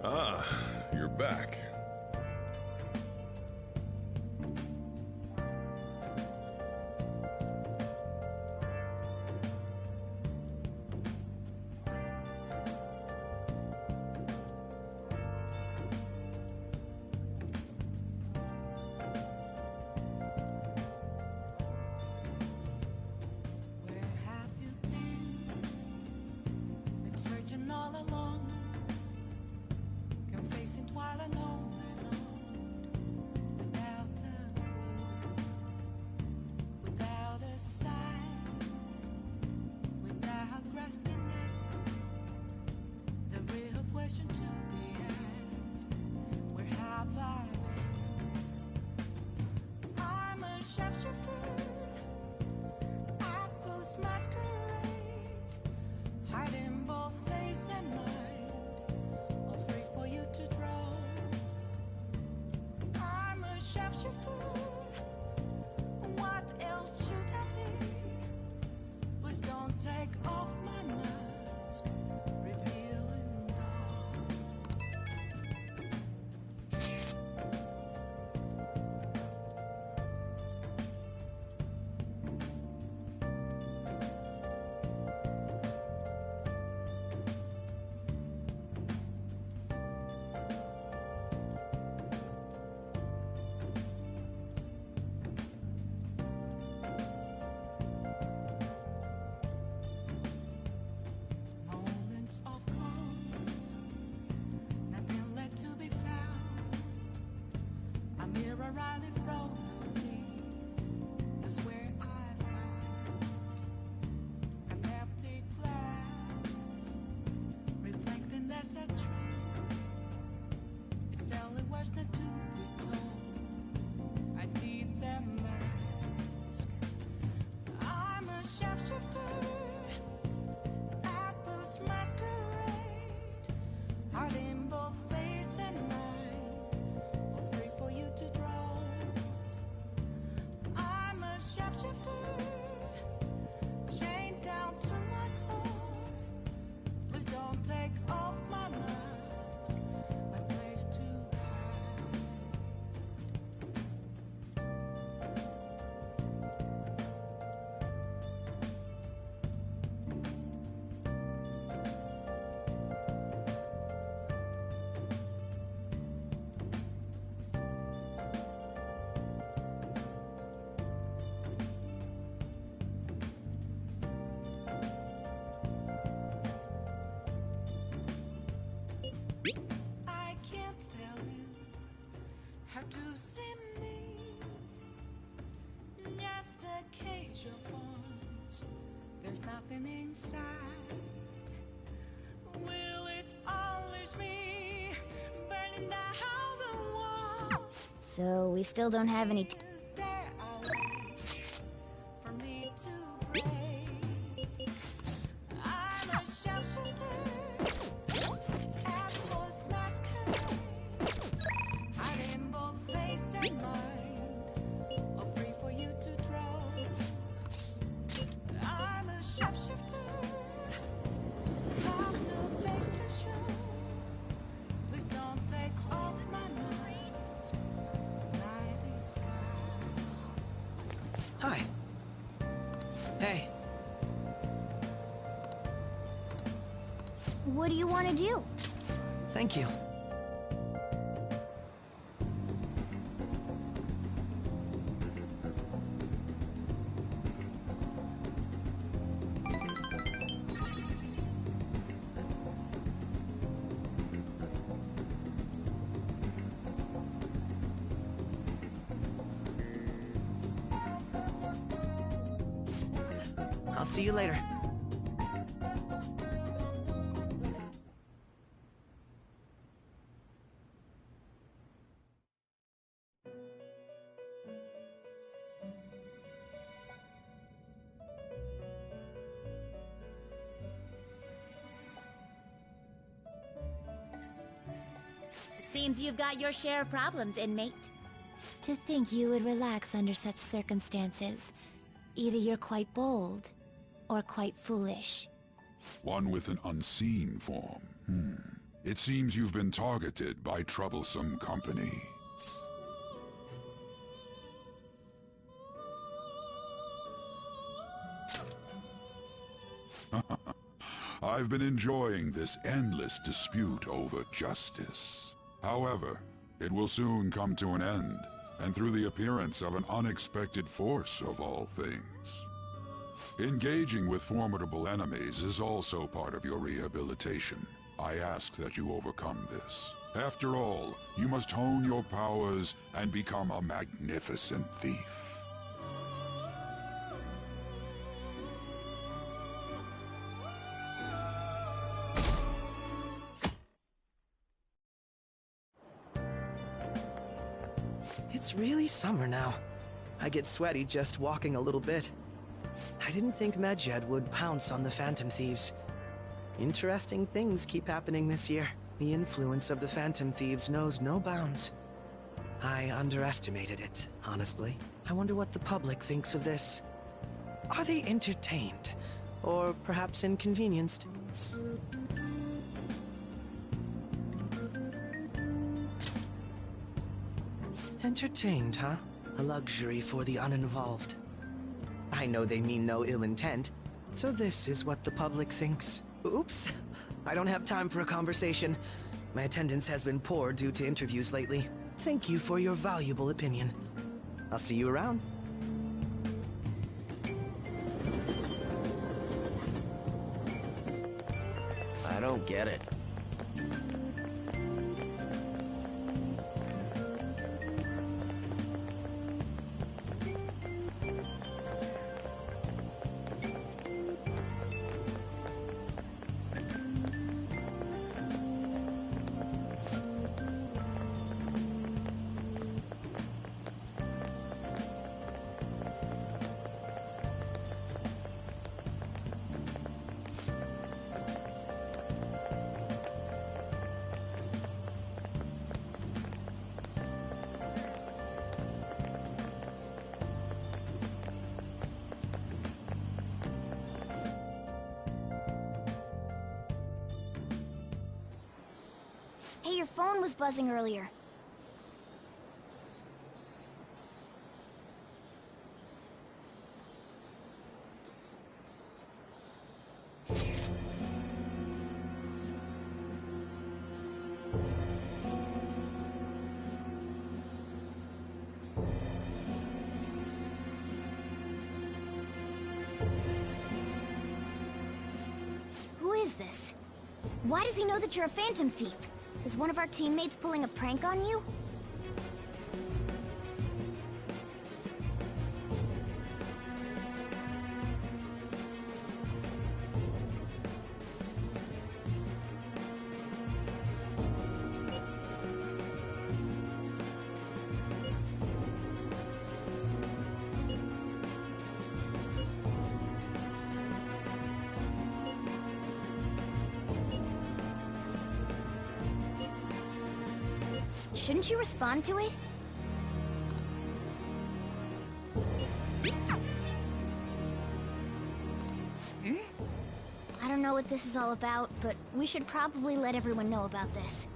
A: Ah, you're back.
I: Where have you been? Been searching all along, confessing while alone. age of bones. There's nothing inside. Will it unleash me, burning down the wall?
D: So we still don't have any.
I: Is there a way for me to break? I'm a sharpshooter, as was masquerade. Hiding both face and mind, all free for you to draw. I'm a sharpshooter, have no face to show. Please don't take off my mask. Night is sky.
M: Hi. Hey.
D: What do you want to do?
M: Thank you. I'll see you later.
D: Seems you've got your share of problems, inmate.
B: To think you would relax under such circumstances. Either you're quite bold, or quite foolish.
P: One with an unseen form. It seems you've been targeted by troublesome company. I've been enjoying this endless dispute over justice. However, it will soon come to an end, and through the appearance of an unexpected force of all things. Engaging with formidable enemies is also part of your rehabilitation. I ask that you overcome this. After all, you must hone your powers and become a magnificent thief.
M: It's really summer now. I get sweaty just walking a little bit. I didn't think Medjed would pounce on the Phantom Thieves. Interesting things keep happening this year. The influence of the Phantom Thieves knows no bounds. I underestimated it, honestly. I wonder what the public thinks of this. Are they entertained? Or perhaps inconvenienced? Entertained, huh? A luxury for the uninvolved. I know they mean no ill intent, so this is what the public thinks. Oops, I don't have time for a conversation. My attendance has been poor due to interviews lately. Thank you for your valuable opinion. I'll see you around.
Q: I don't get it.
D: Hey, your phone was buzzing earlier. Who is this? Why does he know that you're a Phantom Thief? Is one of our teammates pulling a prank on you? Shouldn't you respond to it? I don't know what this is all about, but we should probably let everyone know about this.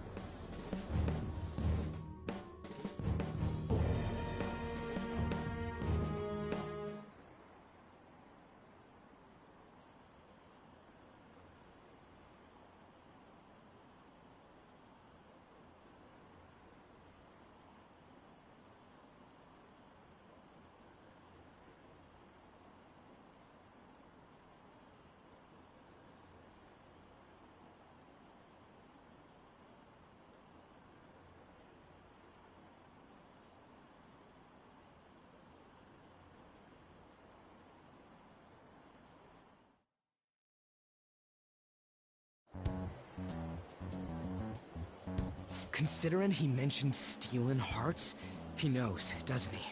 C: Considering he mentioned stealing hearts, he knows, doesn't he?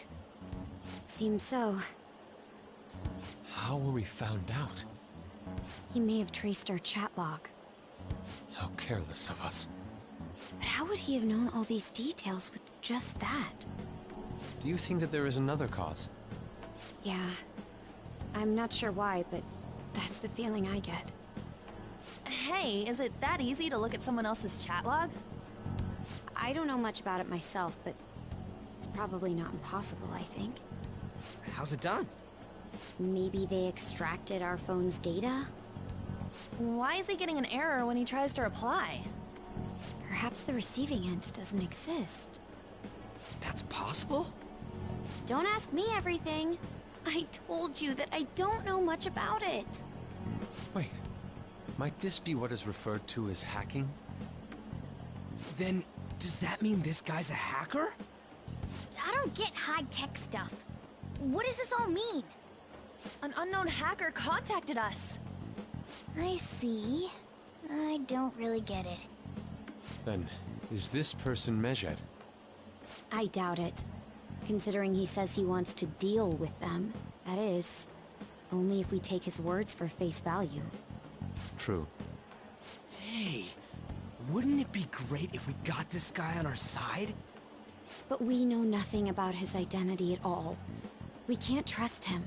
E: Seems so.
F: How were we found out?
E: He may have traced our chat log.
F: How careless of us.
E: But how would he have known all these details with just that?
F: Do you think that there is another cause?
E: Yeah. I'm not sure why, but that's the feeling I get.
D: Hey, is it that easy to look at someone else's chat log?
E: I don't know much about it myself, but it's probably not impossible, I think.
C: How's it done?
E: Maybe they extracted our phone's data?
D: Why is he getting an error when he tries to reply?
E: Perhaps the receiving end doesn't exist.
C: That's possible?
E: Don't ask me everything. I told you that I don't know much about it.
F: Wait. Might this be what is referred to as hacking?
C: Then, does that mean this guy's a hacker?
D: I don't get high-tech stuff. What does this all mean? An unknown hacker contacted us. I see. I don't really get it.
F: Then, is this person Medjed?
E: I doubt it. Considering he says he wants to deal with them. That is, only if we take his words for face value.
F: True.
C: Hey, wouldn't it be great if we got this guy on our side?
E: But we know nothing about his identity at all. We can't trust him.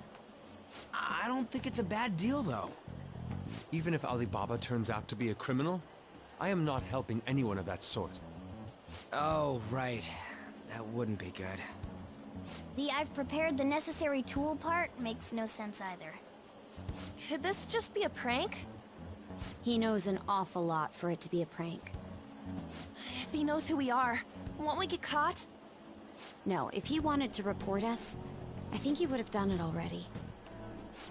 C: I don't think it's a bad deal, though.
F: Even if Alibaba turns out to be a criminal, I am not helping anyone of that sort.
C: Oh, right. That wouldn't be good.
D: The "I've prepared the necessary tool" part makes no sense either. Could this just be a prank?
E: He knows an awful lot for it to be a prank.
D: If he knows who we are, won't we get caught?
E: No, if he wanted to report us, I think he would have done it already.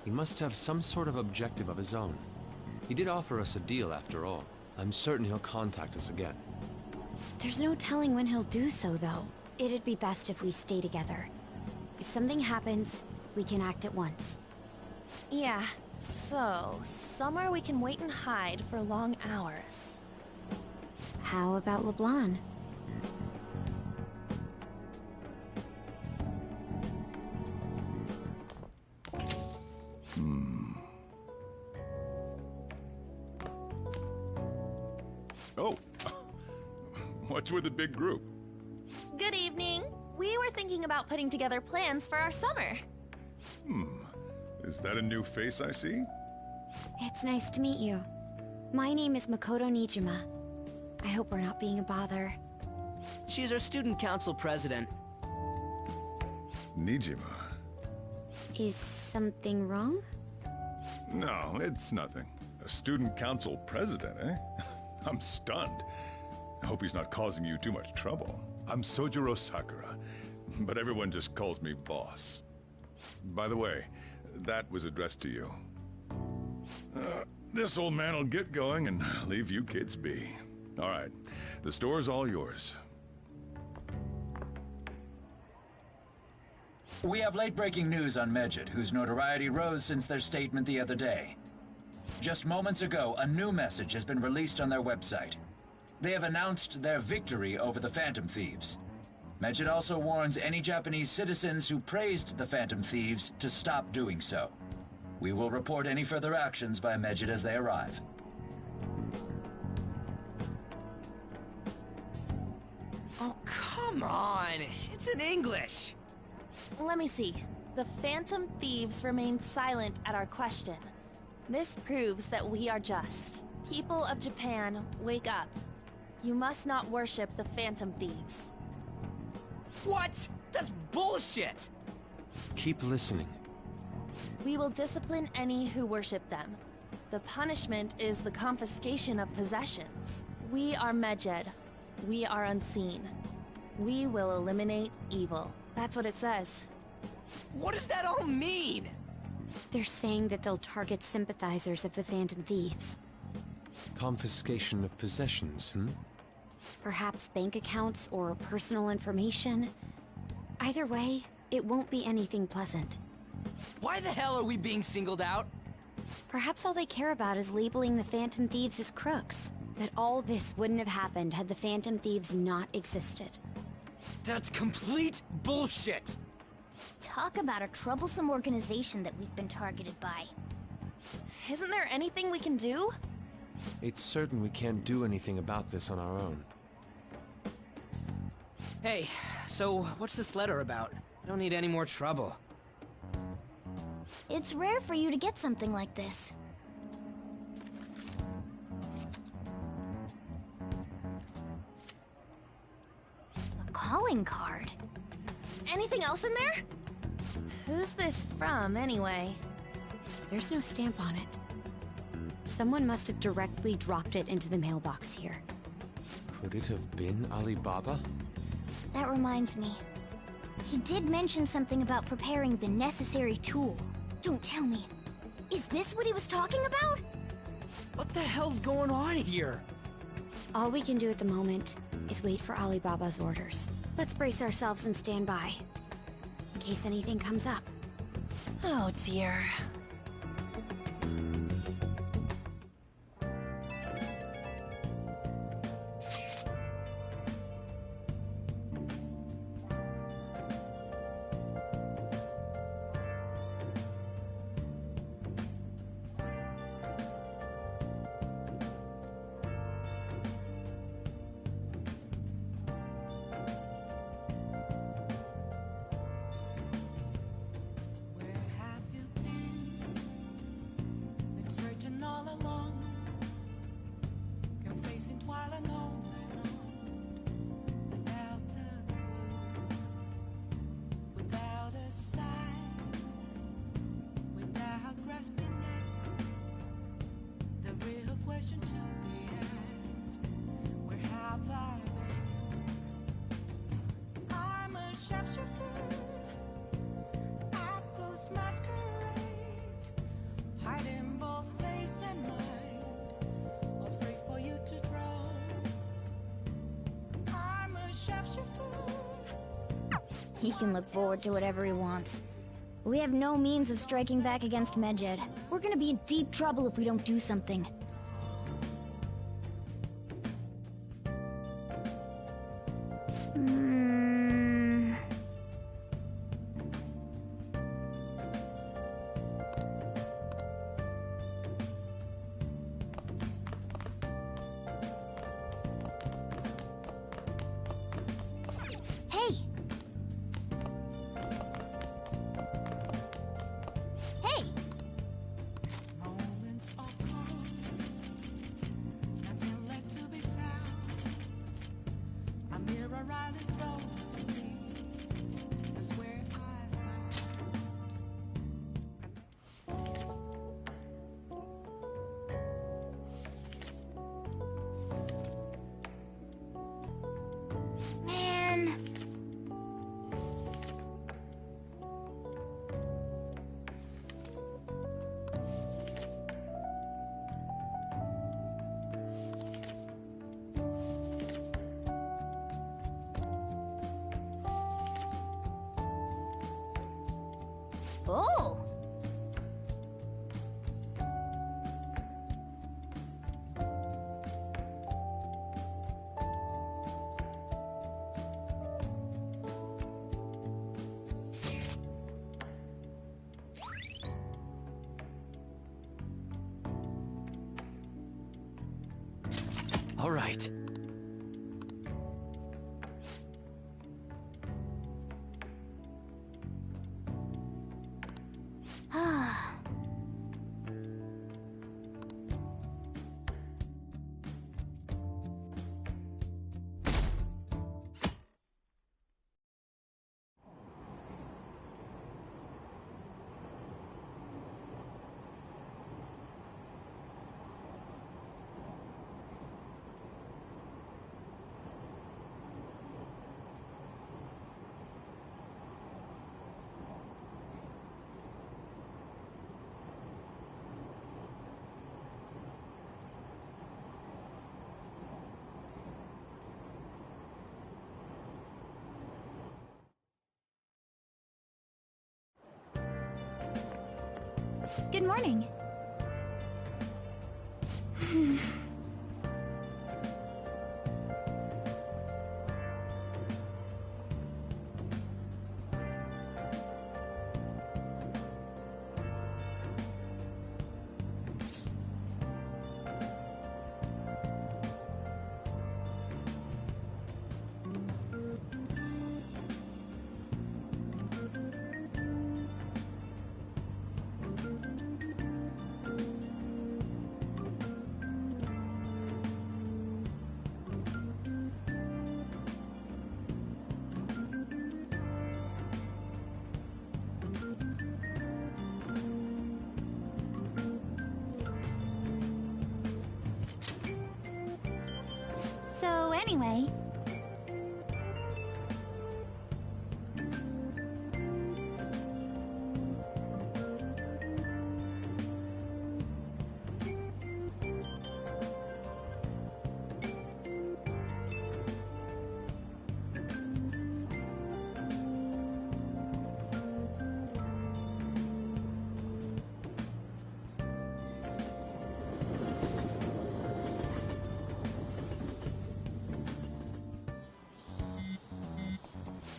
F: He must have some sort of objective of his own. He did offer us a deal after all. I'm certain he'll contact us again.
E: There's no telling when he'll do so, though. It'd be best if we stay together. If something happens, we can act at once.
D: Yeah, so somewhere we can wait and hide for long hours.
E: How about LeBlanc?
A: Oh, what's with the big group?
D: Good evening. We were thinking about putting together plans for our summer.
A: Is that a new face I see?
E: It's nice to meet you. My name is Makoto Nijima. I hope we're not being a bother.
C: She's our student council president.
A: Nijima?
E: Is something wrong?
A: No, it's nothing. A student council president, eh? I'm stunned. I hope he's not causing you too much trouble. I'm Sojiro Sakura, but everyone just calls me boss. By the way, that was addressed to you. This old man will get going and leave you kids be. All right, the store's all yours.
L: We have late-breaking news on Medjed, whose notoriety rose since their statement the other day. Just moments ago, a new message has been released on their website. They have announced their victory over the Phantom Thieves. Medjed also warns any Japanese citizens who praised the Phantom Thieves to stop doing so. We will report any further actions by Medjed as they arrive.
C: Oh, come Come on, it's in English.
R: Let me see. The Phantom Thieves remain silent at our question. This proves that we are just. People of Japan, wake up. You must not worship the Phantom Thieves.
C: What? That's bullshit!
F: Keep listening.
R: We will discipline any who worship them. The punishment is the confiscation of possessions. We are Medjed. We are unseen. We will eliminate evil. That's what it says.
C: What does that all mean?
E: They're saying that they'll target sympathizers of the Phantom Thieves.
F: Confiscation of possessions,
E: Perhaps bank accounts or personal information. Either way, it won't be anything pleasant.
C: Why the hell are we being singled out?
E: Perhaps all they care about is labeling the Phantom Thieves as crooks. That all this wouldn't have happened had the Phantom Thieves not existed.
C: That's complete bullshit!
D: Talk about a troublesome organization that we've been targeted by.
R: Isn't there anything we can do?
F: It's certain we can't do anything about this on our own.
C: Hey, so what's this letter about? I don't need any more trouble.
D: It's rare for you to get something like this. A calling card?
R: Anything else in there? Who's this from, anyway?
E: There's no stamp on it. Someone must have directly dropped it into the mailbox here.
F: Could it have been Alibaba?
D: That reminds me. He did mention something about preparing the necessary tool. Don't tell me. Is this what he was talking about?
C: What the hell's going on here?
E: All we can do at the moment is wait for Alibaba's orders. Let's brace ourselves and stand by, in case anything comes up.
R: Oh dear.
D: He can look forward to whatever he wants. We have no means of striking back against Medjed. We're gonna be in deep trouble if we don't do something. Hey! Hey! Man. Oh!
F: All right.
B: Good morning. So anyway...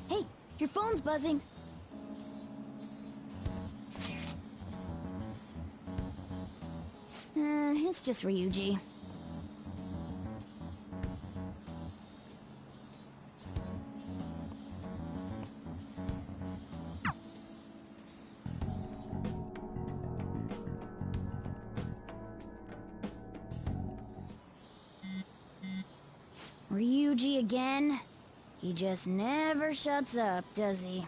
D: Hey, your phone's buzzing. It's just Ryuji. Ryuji again? He just never shuts up, does he?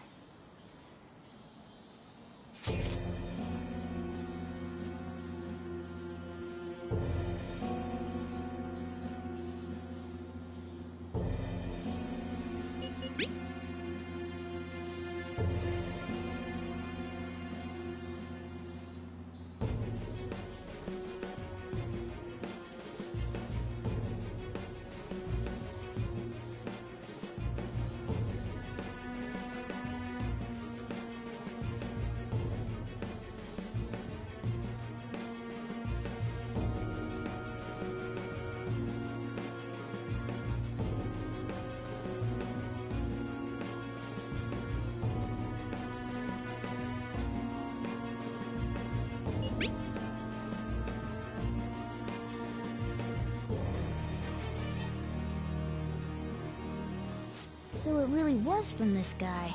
D: So it really was from this guy.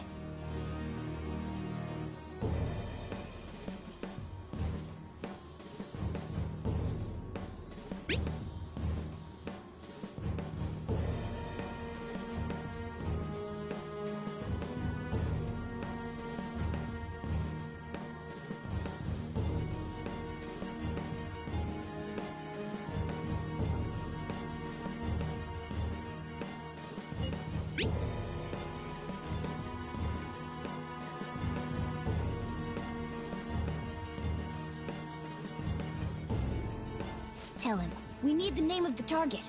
D: Tell him. We need the name of the target.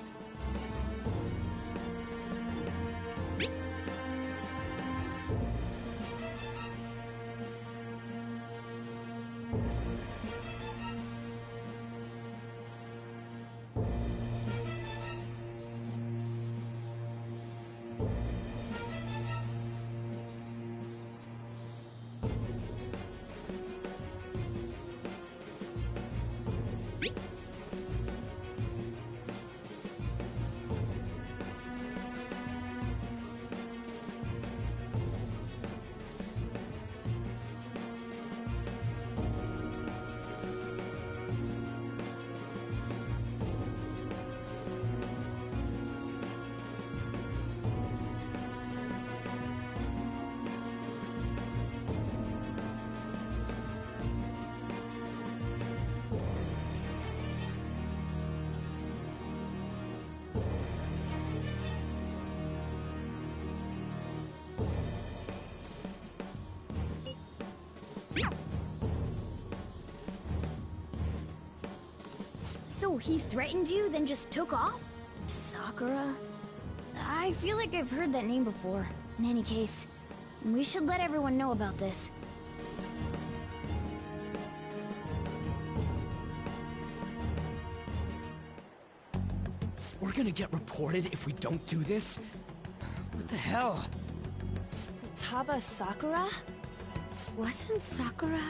D: So he threatened you, then just took off? Sakura? I feel like I've heard that name before. In any case, we should let everyone know about this.
C: We're gonna get reported if we don't do this? What the hell?
R: Futaba Sakura?
E: Wasn't Sakura...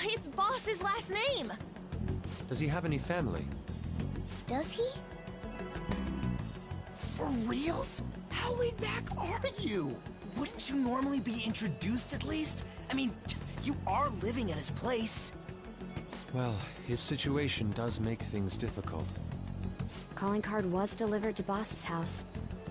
R: It's Boss's last name!
F: Does he have any family?
D: Does he?
C: For reals? How laid back are you? Wouldn't you normally be introduced at least? I mean, you are living at his place.
F: Well, his situation does make things difficult.
E: Calling card was delivered to Boss's house.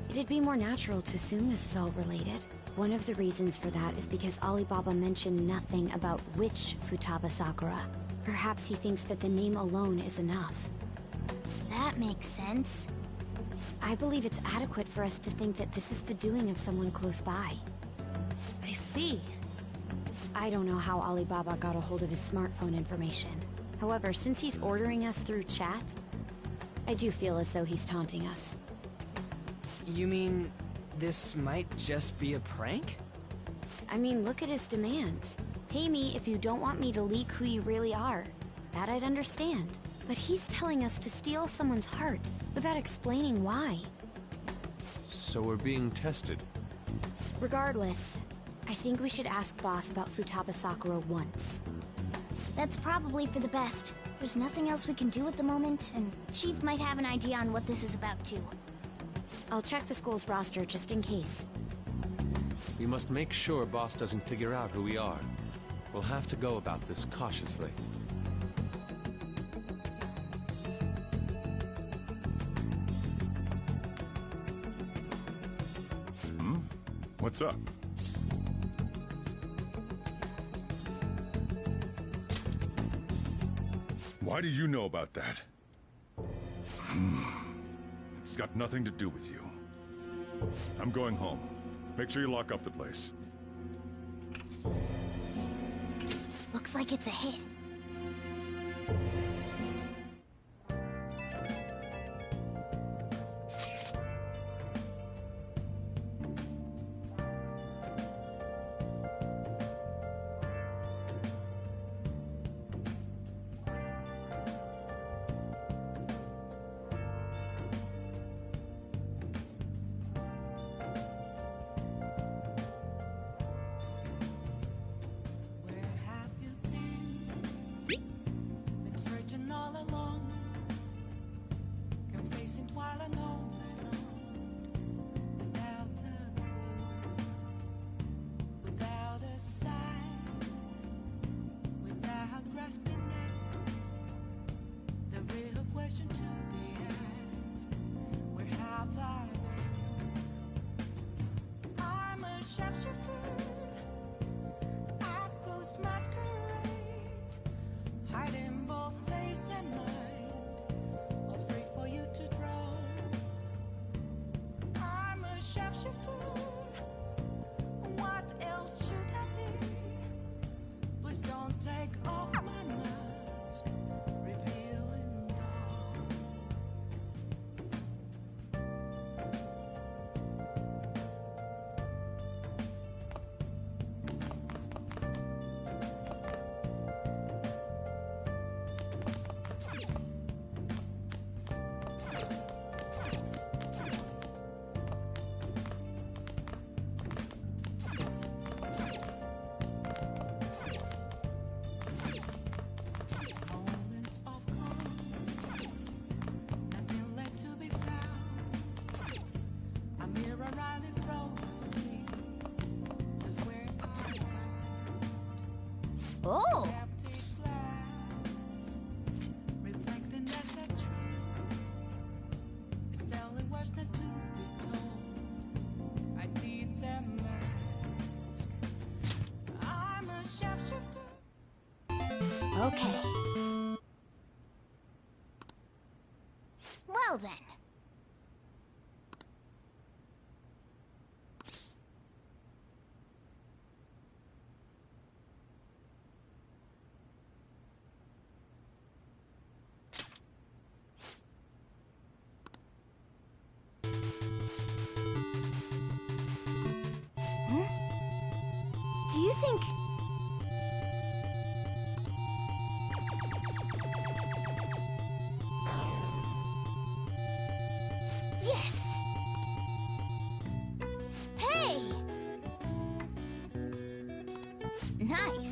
E: It'd be more natural to assume this is all related. One of the reasons for that is because Alibaba mentioned nothing about which Futaba Sakura. Perhaps he thinks that the name alone is enough.
D: That makes sense.
E: I believe it's adequate for us to think that this is the doing of someone close by.
R: I see.
E: I don't know how Alibaba got a hold of his smartphone information. However, since he's ordering us through chat, I do feel as though he's taunting us.
C: You mean, this might just be a prank?
E: I mean, look at his demands. Pay me if you don't want me to leak who you really are. That I'd understand. But he's telling us to steal someone's heart without explaining why.
F: So we're being tested.
E: Regardless, I think we should ask Boss about Futaba Sakura once.
D: That's probably for the best. There's nothing else we can do at the moment, and Chief might have an idea on what this is about too.
E: I'll check the school's roster just in case.
F: We must make sure Boss doesn't figure out who we are. We'll have to go about this cautiously.
A: What's up? Why do you know about that? It's got nothing to do with you. I'm going home. Make sure you lock up the place.
D: Looks like it's a hit.
R: Oh!
D: Okay. Well then. Do you think... Yes! Hey! Nice.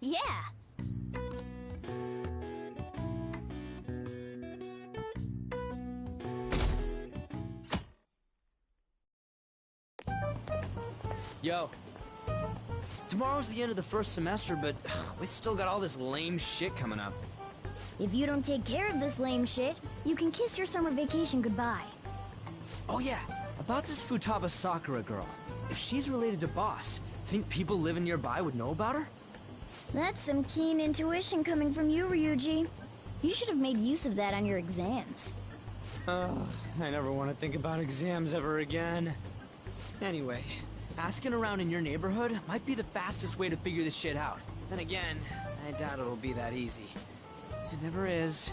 D: Yeah.
C: Yo. Tomorrow's the end of the first semester, but we still got all this lame shit coming up.
D: If you don't take care of this lame shit, you can kiss your summer vacation goodbye.
C: Oh yeah, about this Futaba Sakura girl. If she's related to Boss, think people living nearby would know about her?
D: That's some keen intuition coming from you, Ryuji. You should have made use of that on your exams.
C: I never want to think about exams ever again. Anyway, asking around in your neighborhood might be the fastest way to figure this shit out. Then again, I doubt it'll be that easy. It never is.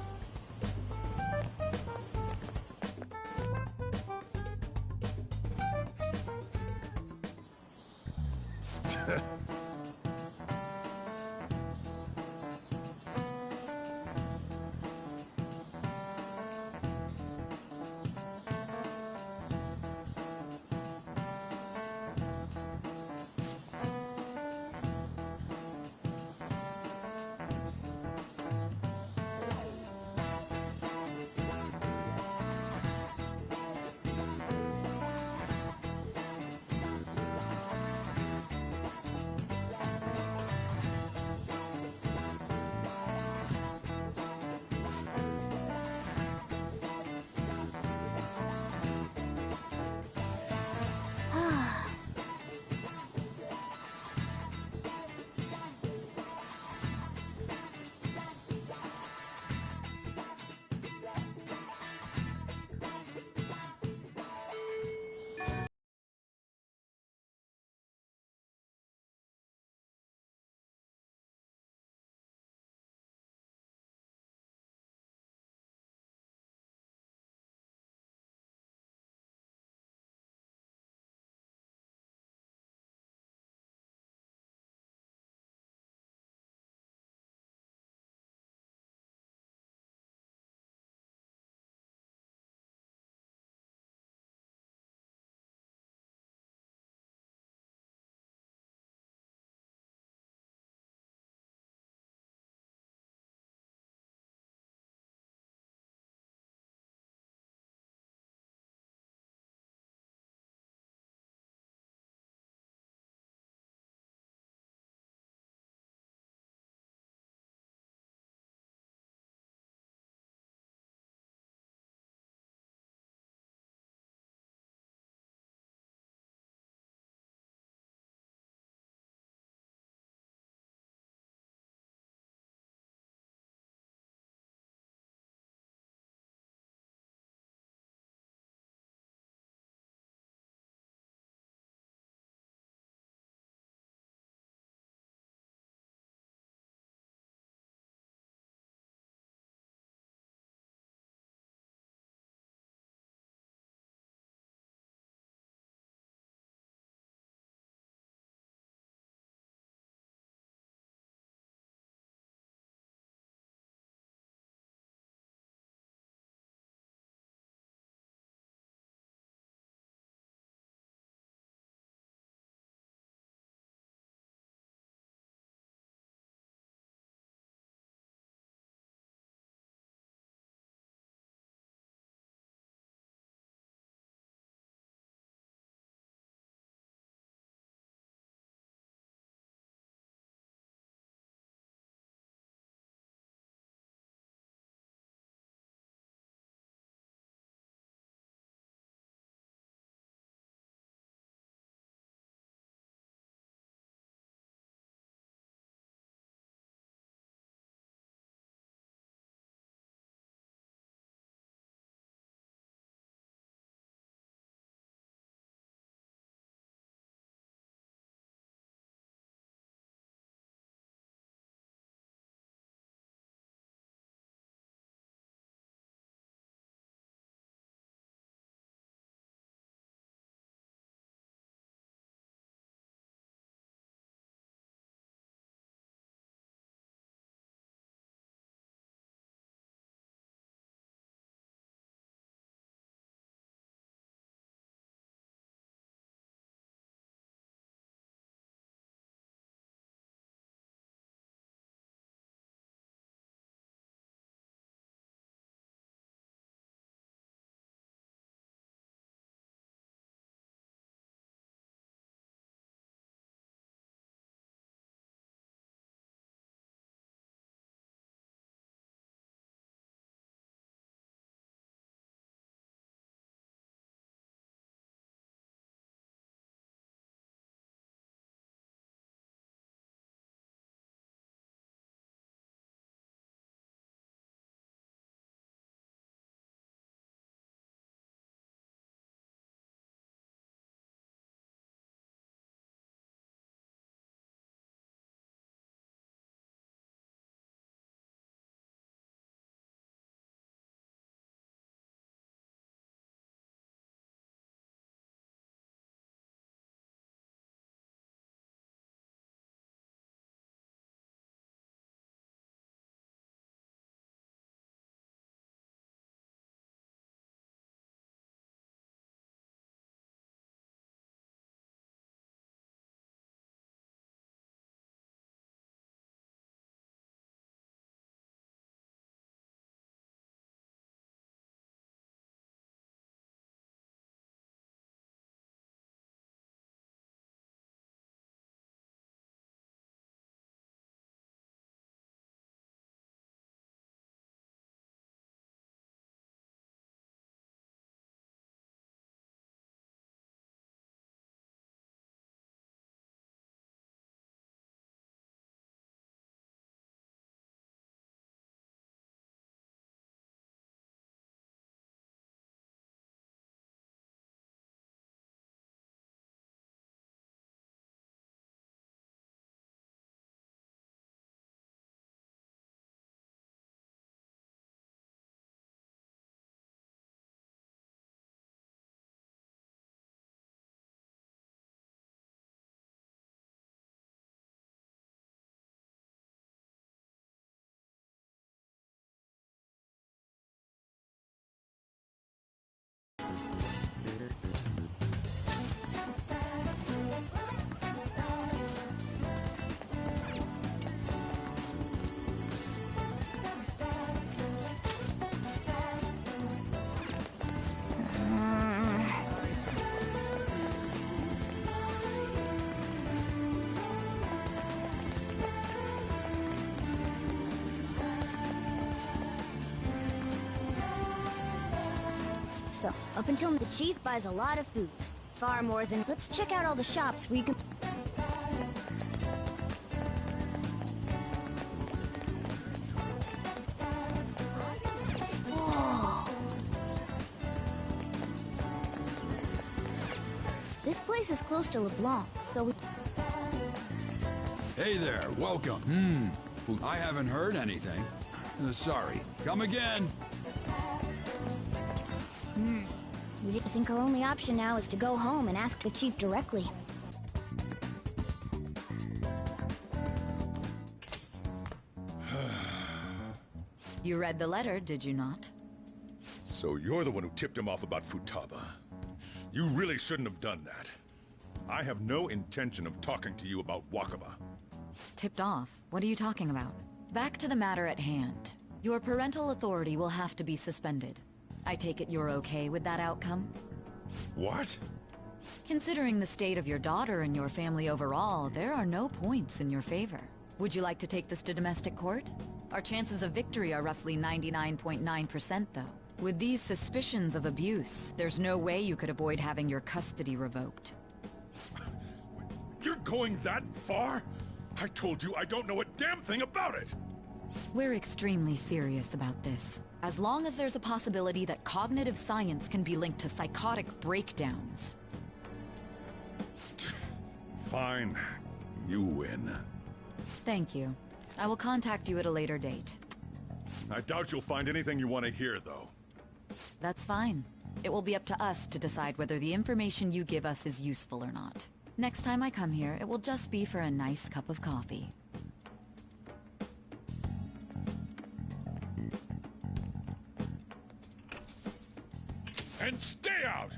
D: So, up until the chief buys a lot of food. Far more than... Let's check out all the shops where you can... Whoa. This place is close to LeBlanc, so we...
S: Hey there, welcome. I haven't heard anything. Sorry. Come again.
D: We think our only option now is to go home and ask the chief directly.
K: You read the letter, did you not?
A: So you're the one who tipped him off about Futaba. You really shouldn't have done that. I have no intention of talking to you about Wakaba.
K: Tipped off? What are you talking about? Back to the matter at hand. Your parental authority will have to be suspended. I take it you're okay with that outcome?
A: What?
K: Considering the state of your daughter and your family overall, there are no points in your favor. Would you like to take this to domestic court? Our chances of victory are roughly 99.9%, though. With these suspicions of abuse, there's no way you could avoid having your custody revoked.
A: You're going that far? I told you I don't know a damn thing about it!
K: We're extremely serious about this. As long as there's a possibility that cognitive science can be linked to psychotic breakdowns.
A: Fine. You win.
K: Thank you. I will contact you at a later date.
A: I doubt you'll find anything you want to hear, though.
K: That's fine. It will be up to us to decide whether the information you give us is useful or not. Next time I come here, it will just be for a nice cup of coffee.
A: And stay out!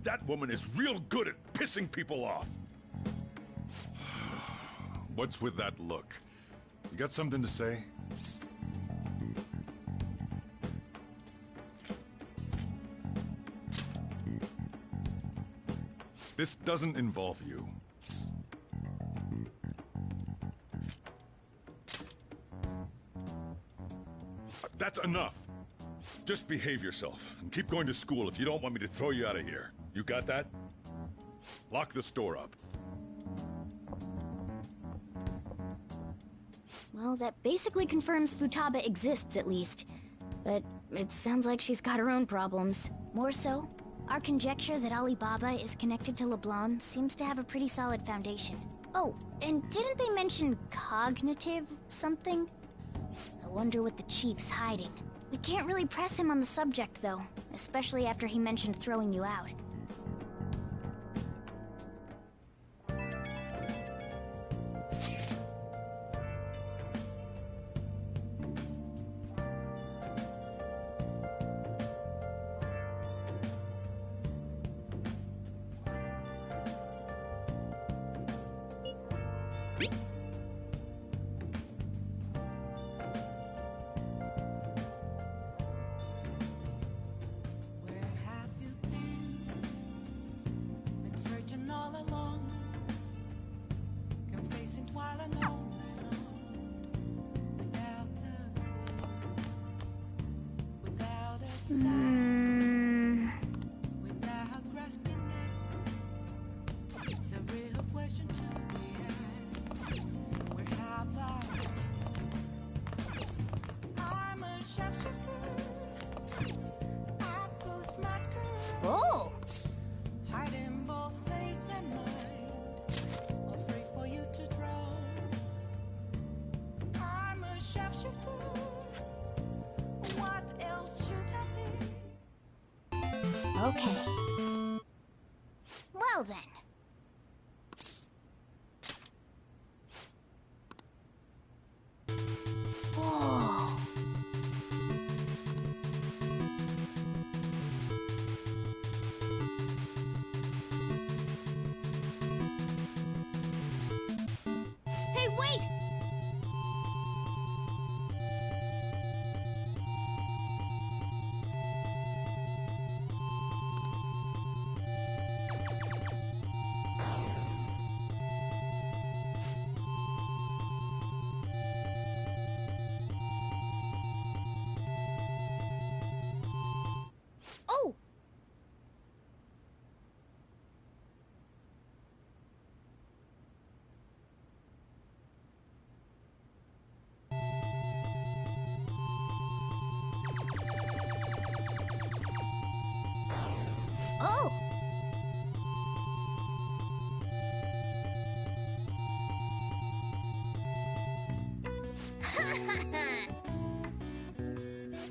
A: That woman is real good at pissing people off. What's with that look? You got something to say? This doesn't involve you. That's enough. Just behave yourself, and keep going to school if you don't want me to throw you out of here. You got that? Lock the store up.
D: Well, that basically confirms Futaba exists, at least. But it sounds like she's got her own problems. More so, our conjecture that Alibaba is connected to LeBlanc seems to have a pretty solid foundation. Oh, and didn't they mention cognitive something? I wonder what the chief's hiding. We can't really press him on the subject, though, especially after he mentioned throwing you out. Oh!
I: Hiding both face and mind, all free for you to draw. I'm a sharpshooter. What else should I be?
D: Okay. Well then. Whoa. Hey, wait! Oh! Oh!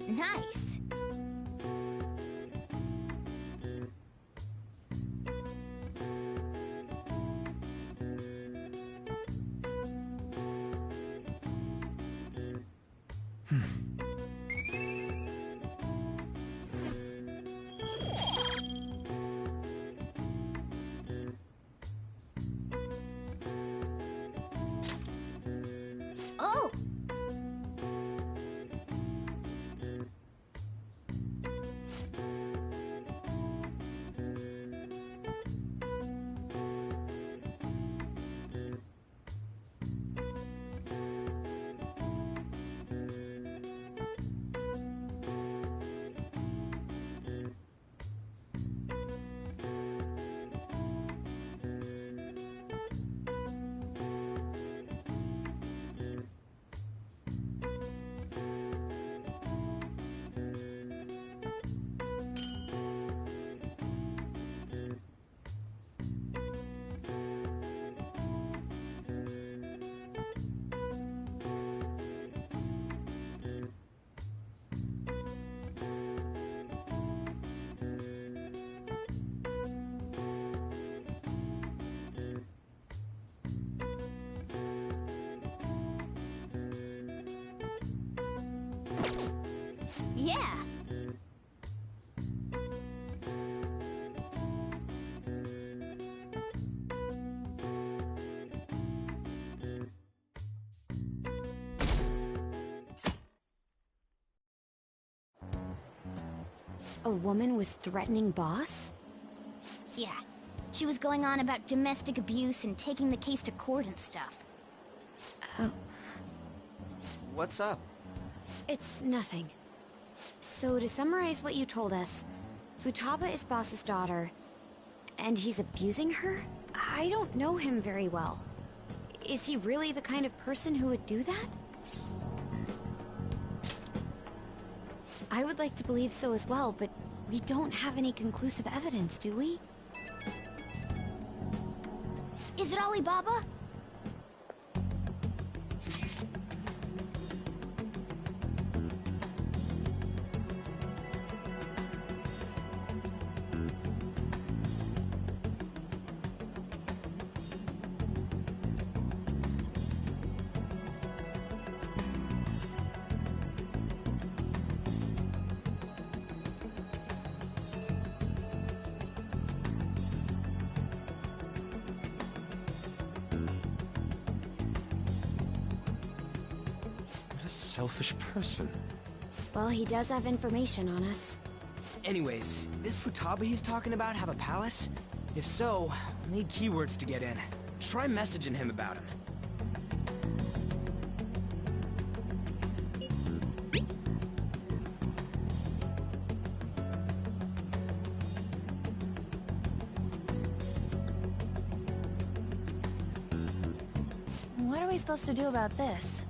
D: Nice. Oh! Yeah.
T: A woman was threatening Boss?
D: Yeah. She was going on about domestic abuse and taking the case to court and stuff.
T: Oh.
C: What's up?
T: It's nothing. So to summarize what you told us, Futaba is Boss's daughter, and he's abusing her? I don't know him very well. Is he really the kind of person who would do that? I would like to believe so as well, but we don't have any conclusive evidence, do we?
D: Is it Alibaba?
F: Selfish person.
T: Well, he does have information on us.
C: Anyways, this Futaba he's talking about have a palace? If so, we need keywords to get in. Try messaging him about him.
R: What are we supposed to do about this?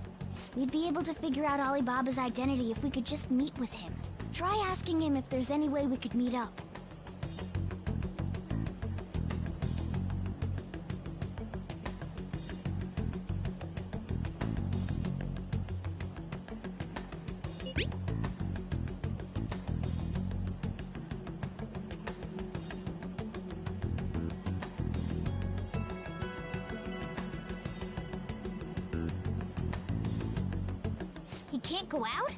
D: We'd be able to figure out Alibaba's identity if we could just meet with him. Try asking him if there's any way we could meet up. He can't go out?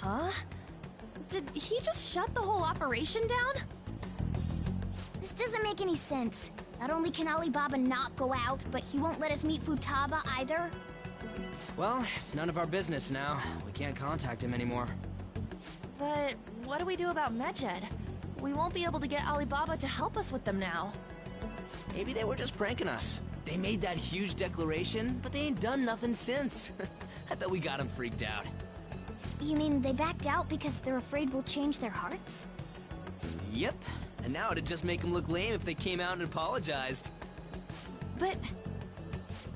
R: Huh? Did he just shut the whole operation down?
D: This doesn't make any sense. Not only can Alibaba not go out, but he won't let us meet Futaba either.
C: Well, it's none of our business now. We can't contact him anymore.
R: But what do we do about Medjed? We won't be able to get Alibaba to help us with them now.
C: Maybe they were just pranking us. They made that huge declaration, but they ain't done nothing since. I bet we got them freaked out.
D: You mean they backed out because they're afraid we'll change their hearts?
C: Yep. And now it'd just make them look lame if they came out and apologized.
R: But...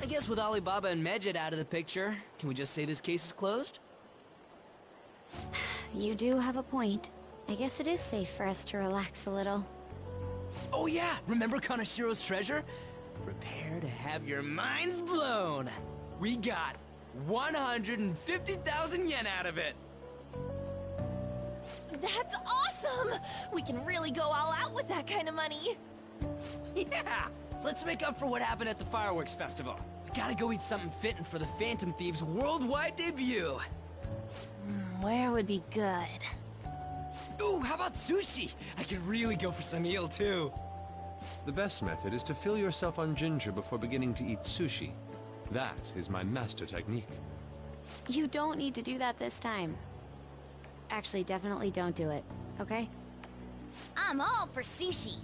C: I guess with Alibaba and Medjed out of the picture, can we just say this case is closed?
T: You do have a point. I guess it is safe for us to relax a little.
C: Oh yeah! Remember Kanashiro's treasure? Prepare to have your minds blown! We got 150,000 yen out of it!
R: That's awesome! We can really go all out with that kind of money!
C: Yeah! Let's make up for what happened at the fireworks festival. We gotta go eat something fitting for the Phantom Thieves' worldwide debut!
R: Where would be good?
C: Ooh, how about sushi? I could really go for some eel, too.
F: The best method is to fill yourself on ginger before beginning to eat sushi. That is my master technique.
T: You don't need to do that this time. Actually, definitely don't do it, okay?
D: I'm all for sushi.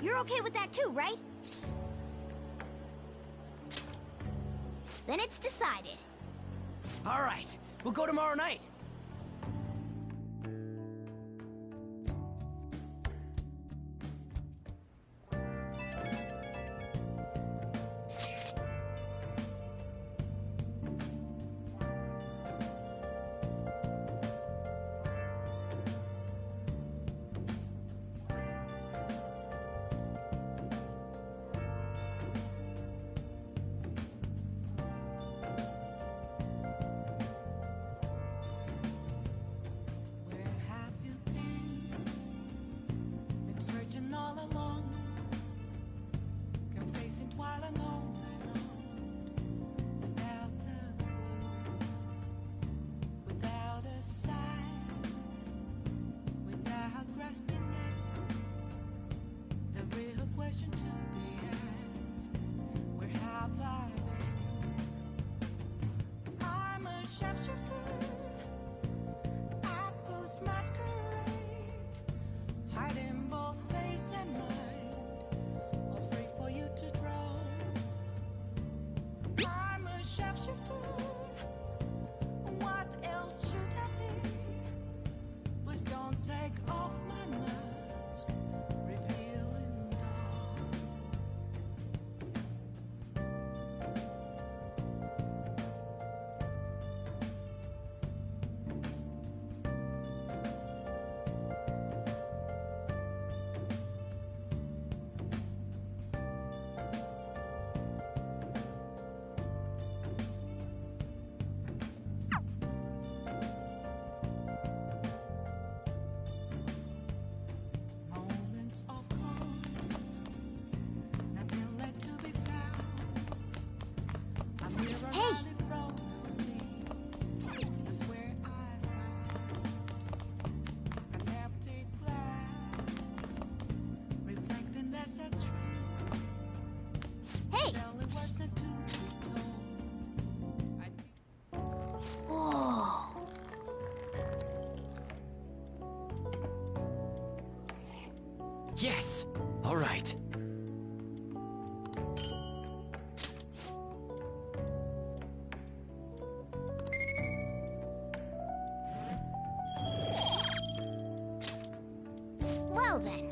D: You're okay with that too, right? Then it's decided.
C: All right, we'll go tomorrow night. Yes! All right.
D: Well then.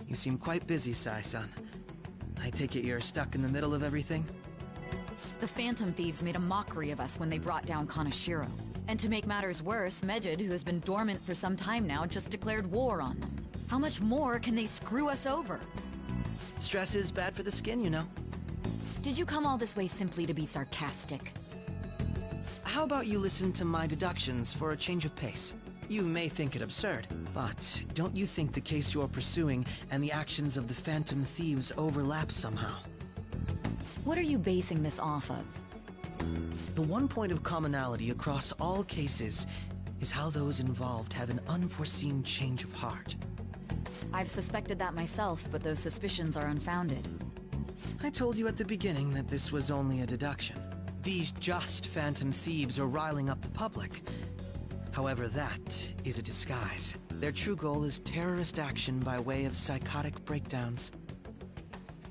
M: You seem quite busy, Sai-san. I take it you're stuck in the middle of everything?
K: The Phantom Thieves made a mockery of us when they brought down Kanashiro. And to make matters worse, Medjed, who has been dormant for some time now, just declared war on them. How much more can they screw us over?
M: Stress is bad for the skin, you know.
K: Did you come all this way simply to be sarcastic?
M: How about you listen to my deductions for a change of pace? You may think it absurd, but don't you think the case you're pursuing and the actions of the Phantom Thieves overlap somehow?
K: What are you basing this off of?
M: The one point of commonality across all cases is how those involved have an unforeseen change of heart.
K: I've suspected that myself, but those suspicions are unfounded.
M: I told you at the beginning that this was only a deduction. These just Phantom Thieves are riling up the public. However, that is a disguise. Their true goal is terrorist action by way of psychotic breakdowns.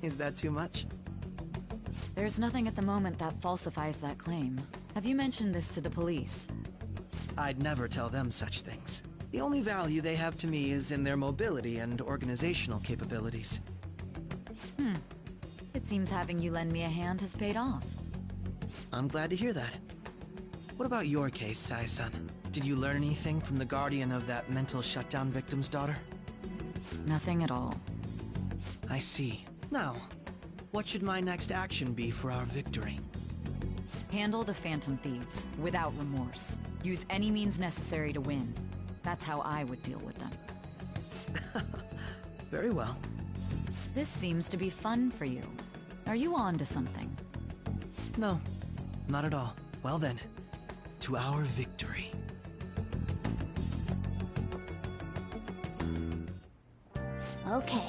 M: Is that too much?
K: There's nothing at the moment that falsifies that claim. Have you mentioned this to the police?
M: I'd never tell them such things. The only value they have to me is in their mobility and organizational capabilities.
K: It seems having you lend me a hand has paid off.
M: I'm glad to hear that. What about your case, Sai-san? Did you learn anything from the guardian of that mental shutdown victim's daughter?
K: Nothing at all.
M: I see. Now, what should my next action be for our victory?
K: Handle the Phantom Thieves, without remorse. Use any means necessary to win. That's how I would deal with them.
M: Very well.
K: This seems to be fun for you. Are you on to something?
M: No, not at all. Well then, to our victory.
D: Okay.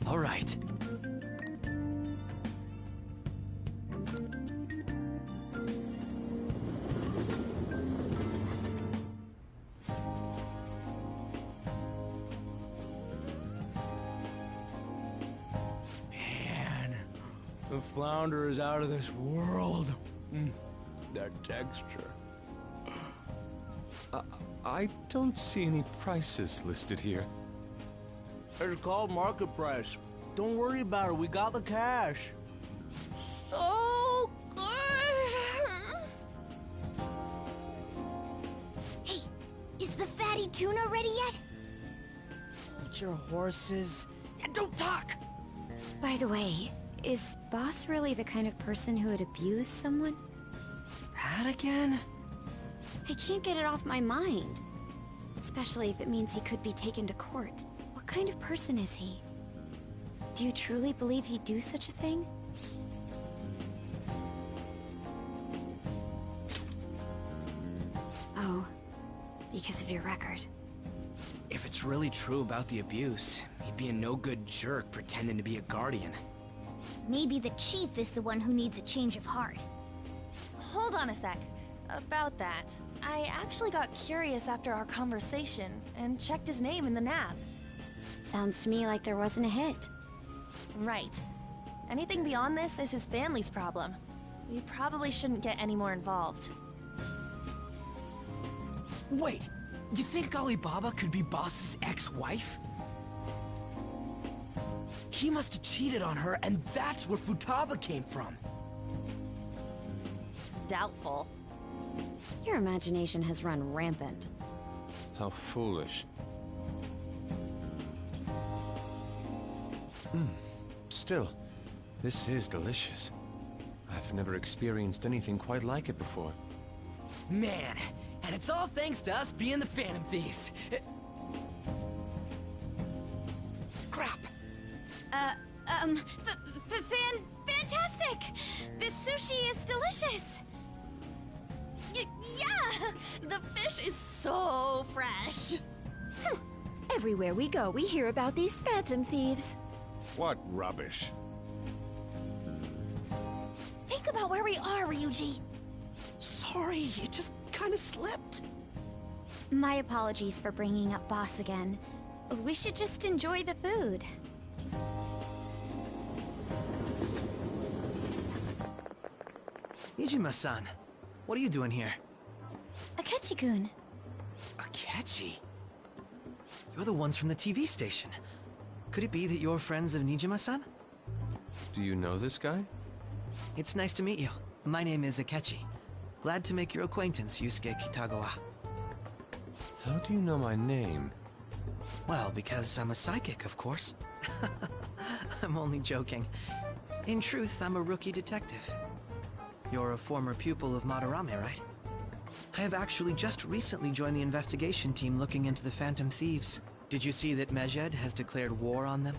M: All right.
U: Man, the flounder is out of this world. That texture.
F: I don't see any prices listed here.
U: It's called market price. Don't worry about it, we got the cash.
D: So good! Hey, is the fatty tuna ready yet?
M: Hold your horses and don't talk!
T: By the way, is Boss really the kind of person who would abuse someone?
M: That again?
T: I can't get it off my mind. Especially if it means he could be taken to court. What kind of person is he? Do you truly believe he'd do such a thing? Oh, because of your record.
C: If it's really true about the abuse, he'd be a no-good jerk pretending to be a guardian.
D: Maybe the chief is the one who needs a change of heart.
R: Hold on a sec. About that, I actually got curious after our conversation and checked his name in the nav.
T: Sounds to me like there wasn't a hit.
R: Right. Anything beyond this is his family's problem. We probably shouldn't get any more involved.
C: Wait, you think Alibaba could be Boss's ex-wife? He must have cheated on her, and that's where Futaba came from.
R: Doubtful.
T: Your imagination has run rampant.
F: How foolish. Still, this is delicious. I've never experienced anything quite like it before.
C: Man, and it's all thanks to us being the Phantom Thieves. Crap!
E: Fantastic! This sushi is delicious!
R: Yeah! The fish is so fresh!
E: Everywhere we go, we hear about these Phantom Thieves.
A: What rubbish.
R: Think about where we are, Ryuji.
C: Sorry, it just kinda slipped.
T: My apologies for bringing up Boss again. We should just enjoy the food.
M: Ijima-san, what are you doing here?
T: Akechi-kun.
M: Akechi? You're the ones from the TV station. Could it be that you're friends of Nijima-san?
F: Do you know this guy?
M: It's nice to meet you. My name is Akechi. Glad to make your acquaintance, Yusuke Kitagawa.
F: How do you know my name?
M: Well, because I'm a psychic, of course. I'm only joking. In truth, I'm a rookie detective. You're a former pupil of Madarame, right? I have actually just recently joined the investigation team looking into the Phantom Thieves. Did you see that Medjed has declared war on them?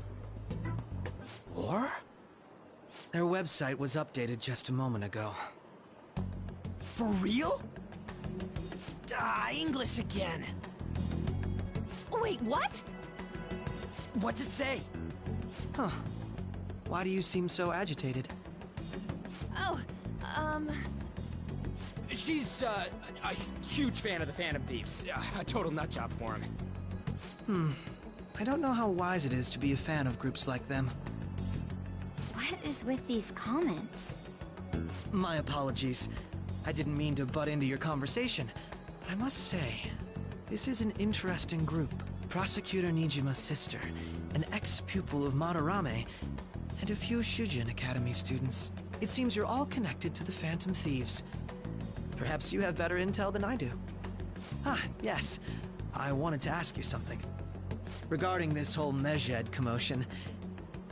C: War?
M: Their website was updated just a moment ago.
C: For real? English again.
R: Wait, what?
C: What's it say?
M: Huh. Why do you seem so agitated?
R: Oh,
C: She's, a huge fan of the Phantom Thieves. A total nutjob for him.
M: I don't know how wise it is to be a fan of groups like them.
T: What is with these comments?
M: My apologies. I didn't mean to butt into your conversation, but I must say, this is an interesting group. Prosecutor Nijima's sister, an ex-pupil of Madarame, and a few Shujin Academy students. It seems you're all connected to the Phantom Thieves. Perhaps you have better intel than I do. Ah, yes. I wanted to ask you something. Regarding this whole Medjed commotion,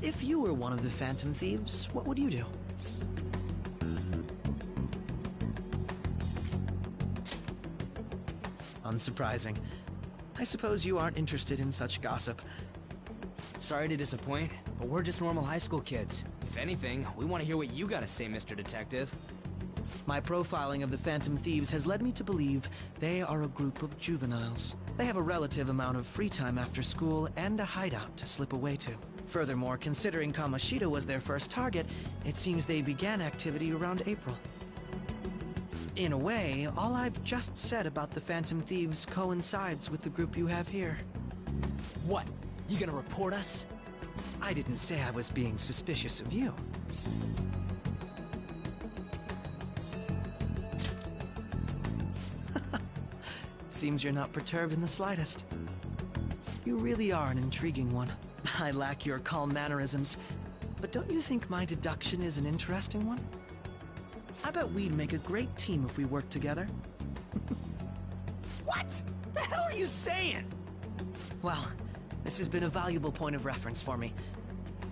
M: if you were one of the Phantom Thieves, what would you do? Unsurprising. I suppose you aren't interested in such gossip.
C: Sorry to disappoint, but we're just normal high school kids. If anything, we want to hear what you gotta say, Mr. Detective.
M: My profiling of the Phantom Thieves has led me to believe they are a group of juveniles. They have a relative amount of free time after school and a hideout to slip away to. Furthermore, considering Kamoshida was their first target, it seems they began activity around April. In a way, all I've just said about the Phantom Thieves coincides with the group you have here.
C: What? You gonna report us?
M: I didn't say I was being suspicious of you. Seems you're not perturbed in the slightest. You really are an intriguing one. I lack your calm mannerisms, but don't you think my deduction is an interesting one? I bet we'd make a great team if we worked together.
C: What? The hell are you saying?
M: Well, this has been a valuable point of reference for me.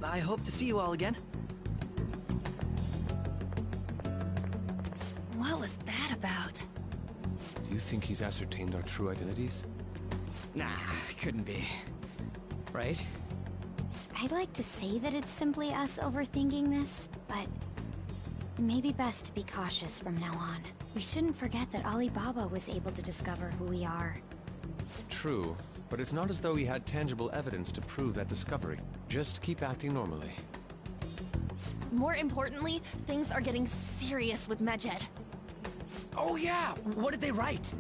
M: I hope to see you all again.
R: What was that about?
F: Do you think he's ascertained our true identities?
C: Nah, couldn't be. Right?
T: I'd like to say that it's simply us overthinking this, but it may be best to be cautious from now on. We shouldn't forget that Alibaba was able to discover who we are.
F: True, but it's not as though he had tangible evidence to prove that discovery. Just keep acting normally.
R: More importantly, things are getting serious with Medjed.
C: Oh yeah! What did they write?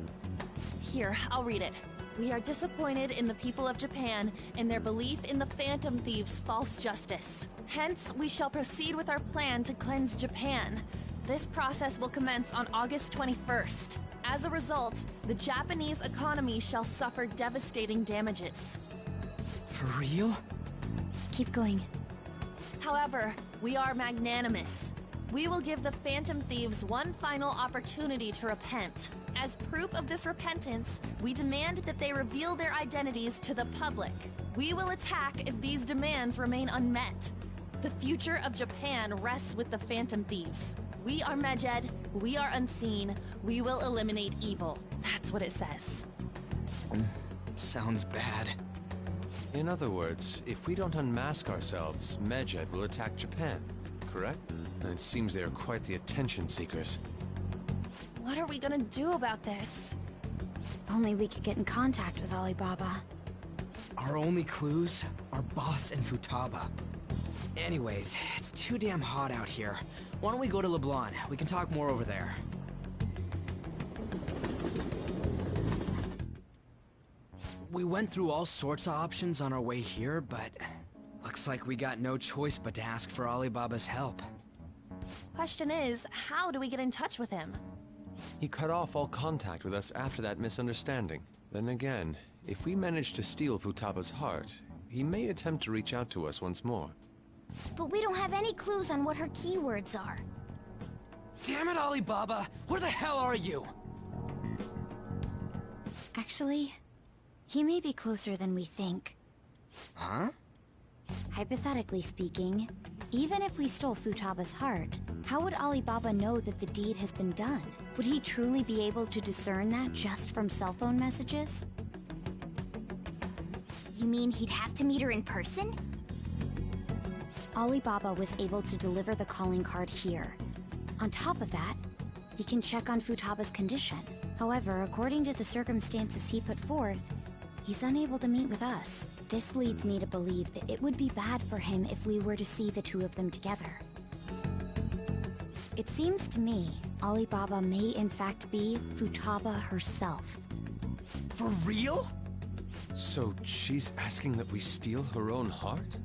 R: Here, I'll read it. We are disappointed in the people of Japan in their belief in the Phantom Thieves' false justice. Hence, we shall proceed with our plan to cleanse Japan. This process will commence on August 21st. As a result, the Japanese economy shall suffer devastating damages.
C: For real?
T: Keep going.
R: However, we are magnanimous. We will give the Phantom Thieves one final opportunity to repent. As proof of this repentance, we demand that they reveal their identities to the public. We will attack if these demands remain unmet. The future of Japan rests with the Phantom Thieves. We are Medjed, we are unseen, we will eliminate evil. That's what it says.
C: Sounds bad.
F: In other words, if we don't unmask ourselves, Medjed will attack Japan, correct? And it seems they are quite the attention seekers.
R: What are we gonna do about this?
T: If only we could get in contact with Alibaba.
C: Our only clues are Boss and Futaba. Anyways, it's too damn hot out here. Why don't we go to LeBlanc? We can talk more over there. We went through all sorts of options on our way here, but looks like we got no choice but to ask for Alibaba's help.
R: Question is, how do we get in touch with him?
F: He cut off all contact with us after that misunderstanding. Then again, if we manage to steal Futaba's heart, he may attempt to reach out to us once more.
D: But we don't have any clues on what her keywords are.
C: Damn it, Alibaba! Where the hell are you?
T: Actually, he may be closer than we think.
C: Huh?
T: Hypothetically speaking, even if we stole Futaba's heart, how would Alibaba know that the deed has been done? Would he truly be able to discern that just from cell phone messages?
D: You mean he'd have to meet her in person?
T: Alibaba was able to deliver the calling card here. On top of that, he can check on Futaba's condition. However, according to the circumstances he put forth, he's unable to meet with us. This leads me to believe that it would be bad for him if we were to see the two of them together. It seems to me Alibaba may in fact be Futaba herself.
C: For real?
F: So she's asking that we steal her own heart?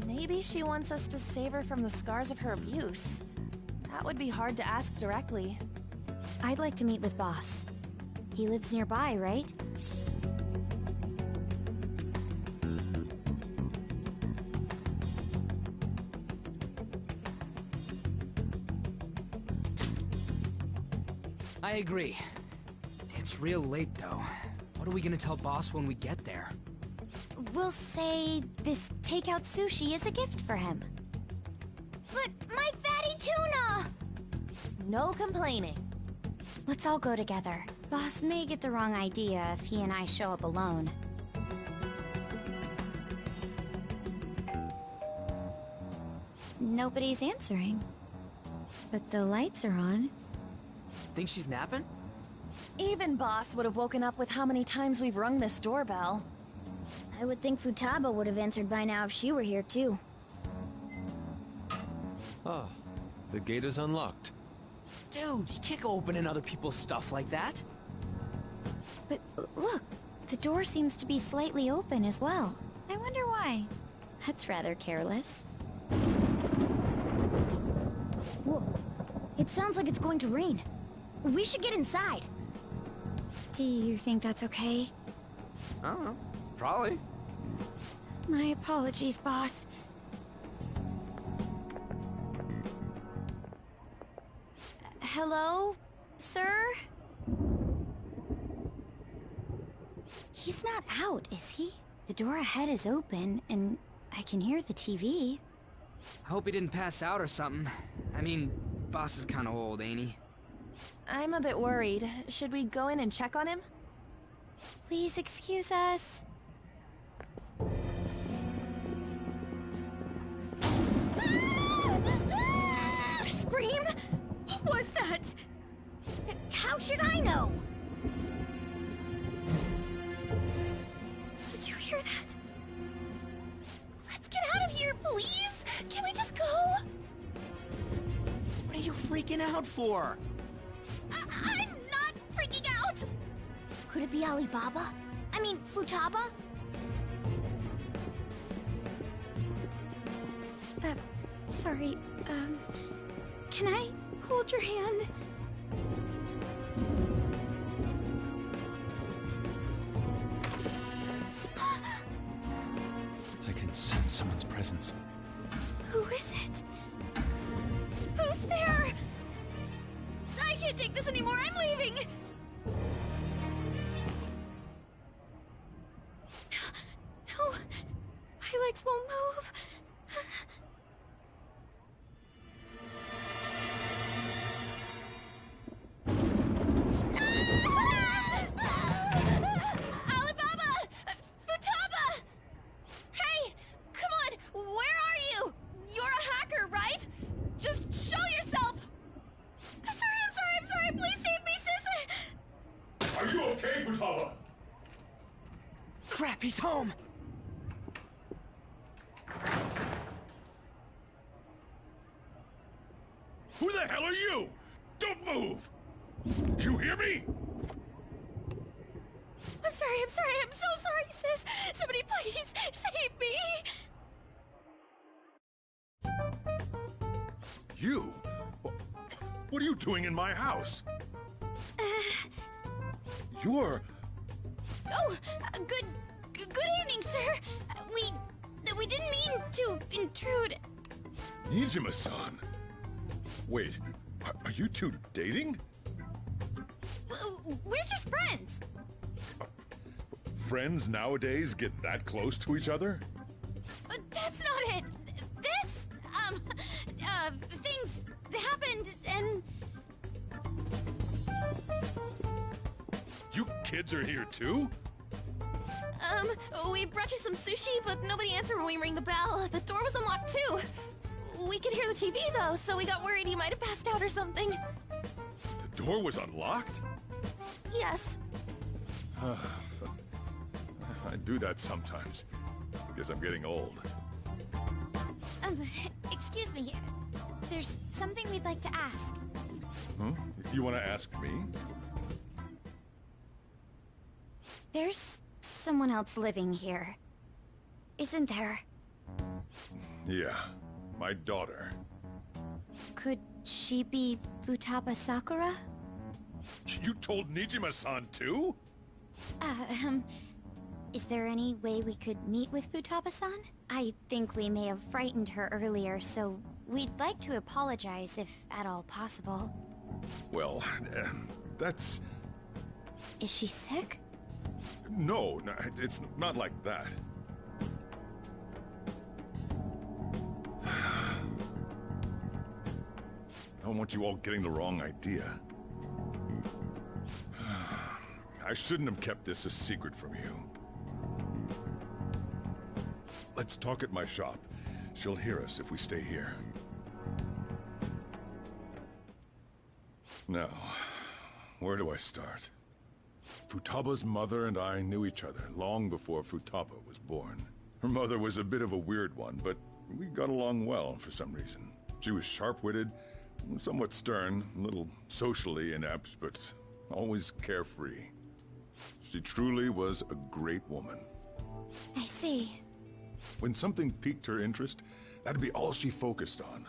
R: Maybe she wants us to save her from the scars of her abuse. That would be hard to ask directly.
T: I'd like to meet with Boss. He lives nearby, right?
C: I agree. It's real late, though. What are we gonna tell Boss when we get there?
T: We'll say this takeout sushi is a gift for him.
D: But my fatty tuna!
R: No complaining.
T: Let's all go together. Boss may get the wrong idea if he and I show up alone. Nobody's answering. But the lights are on.
C: Think she's napping?
R: Even Boss would have woken up with how many times we've rung this doorbell.
D: I would think Futaba would have answered by now if she were here too.
F: Ah, the gate is unlocked.
C: Dude, you can't go opening other people's stuff like that.
T: But look, the door seems to be slightly open as well. I wonder why. That's rather careless.
D: Whoa. It sounds like it's going to rain. We should get inside.
T: Do you think that's okay?
C: I don't know. Probably.
T: My apologies, boss. Hello, sir? He's not out, is he? The door ahead is open, and I can hear the TV.
C: I hope he didn't pass out or something. I mean, Boss is kinda old, ain't he?
R: I'm a bit worried. Should we go in and check on him?
T: Please excuse us.
D: Scream? What was that? How should I know?
T: Did you hear that?
D: Let's get out of here, please! Can we just go?
C: What are you freaking out for?
D: I'm not freaking out! Could it be Alibaba? I mean, Futaba?
T: Sorry, can I hold your hand?
F: I can sense someone's presence.
T: Who is it?
D: Who's there? I can't take this anymore, I'm leaving!
T: No, my legs won't move.
D: Alibaba! Futaba! Hey! Come on! Where are you? You're a hacker, right? Just show yourself! I'm sorry! Please save me, sis!
A: Are you okay, Futaba?
C: Crap, he's home!
A: Who the hell are you? Don't move! You hear me?
D: I'm sorry, I'm so sorry, sis! Somebody please save me!
A: You? What are you doing in my house? You're...
D: Oh, good evening, sir.
E: We didn't mean to intrude.
A: Nijima-san. Wait, are you two dating?
E: We're just friends.
A: Friends nowadays get that close to each other?
E: That's not it. This, things happened and...
A: You kids are here too?
R: We brought you some sushi, but nobody answered when we rang the bell. The door was unlocked too. We could hear the TV though, so we got worried you might have passed out or something.
A: The door was unlocked?
R: Yes.
A: I do that sometimes. Guess I'm getting old.
T: Excuse me. There's something we'd like to ask.
A: Huh? You want to ask me?
T: There's someone else living here, isn't there?
A: Yeah, my daughter.
T: Could she be Futaba Sakura?
A: You told Nijima-san too?
T: Is there any way we could meet with Futaba-san? I think we may have frightened her earlier, so we'd like to apologize if at all possible.
A: Well, that's...
T: Is she sick?
A: No, it's not like that. I don't want you all getting the wrong idea. I shouldn't have kept this a secret from you. Let's talk at my shop. She'll hear us if we stay here. Now, where do I start? Futaba's mother and I knew each other long before Futaba was born. Her mother was a bit of a weird one, but we got along well for some reason. She was sharp-witted, somewhat stern, a little socially inept, but always carefree. She truly was a great woman.
T: I see.
A: When something piqued her interest, that'd be all she focused on.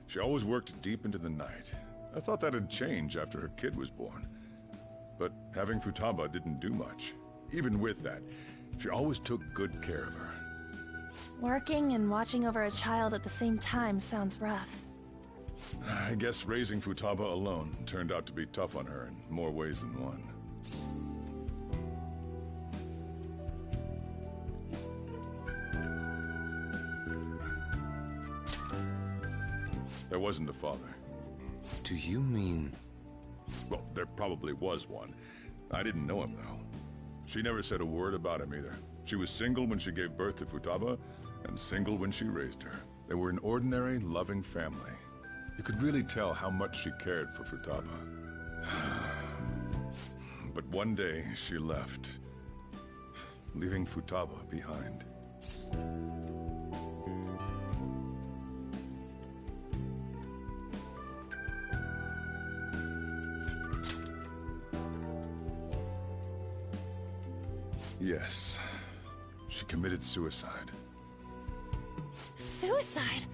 A: She always worked deep into the night. I thought that'd change after her kid was born. But having Futaba didn't do much. Even with that, she always took good care of her.
R: Working and watching over a child at the same time sounds rough.
A: I guess raising Futaba alone turned out to be tough on her in more ways than one. There wasn't a father.
G: Do you mean...
A: Well, there probably was one. I didn't know him, though. She never said a word about him, either. She was single when she gave birth to Futaba, and single when she raised her. They were an ordinary, loving family. You could really tell how much she cared for Futaba. But one day, she left, leaving Futaba behind. Yes. She committed suicide.
R: Suicide?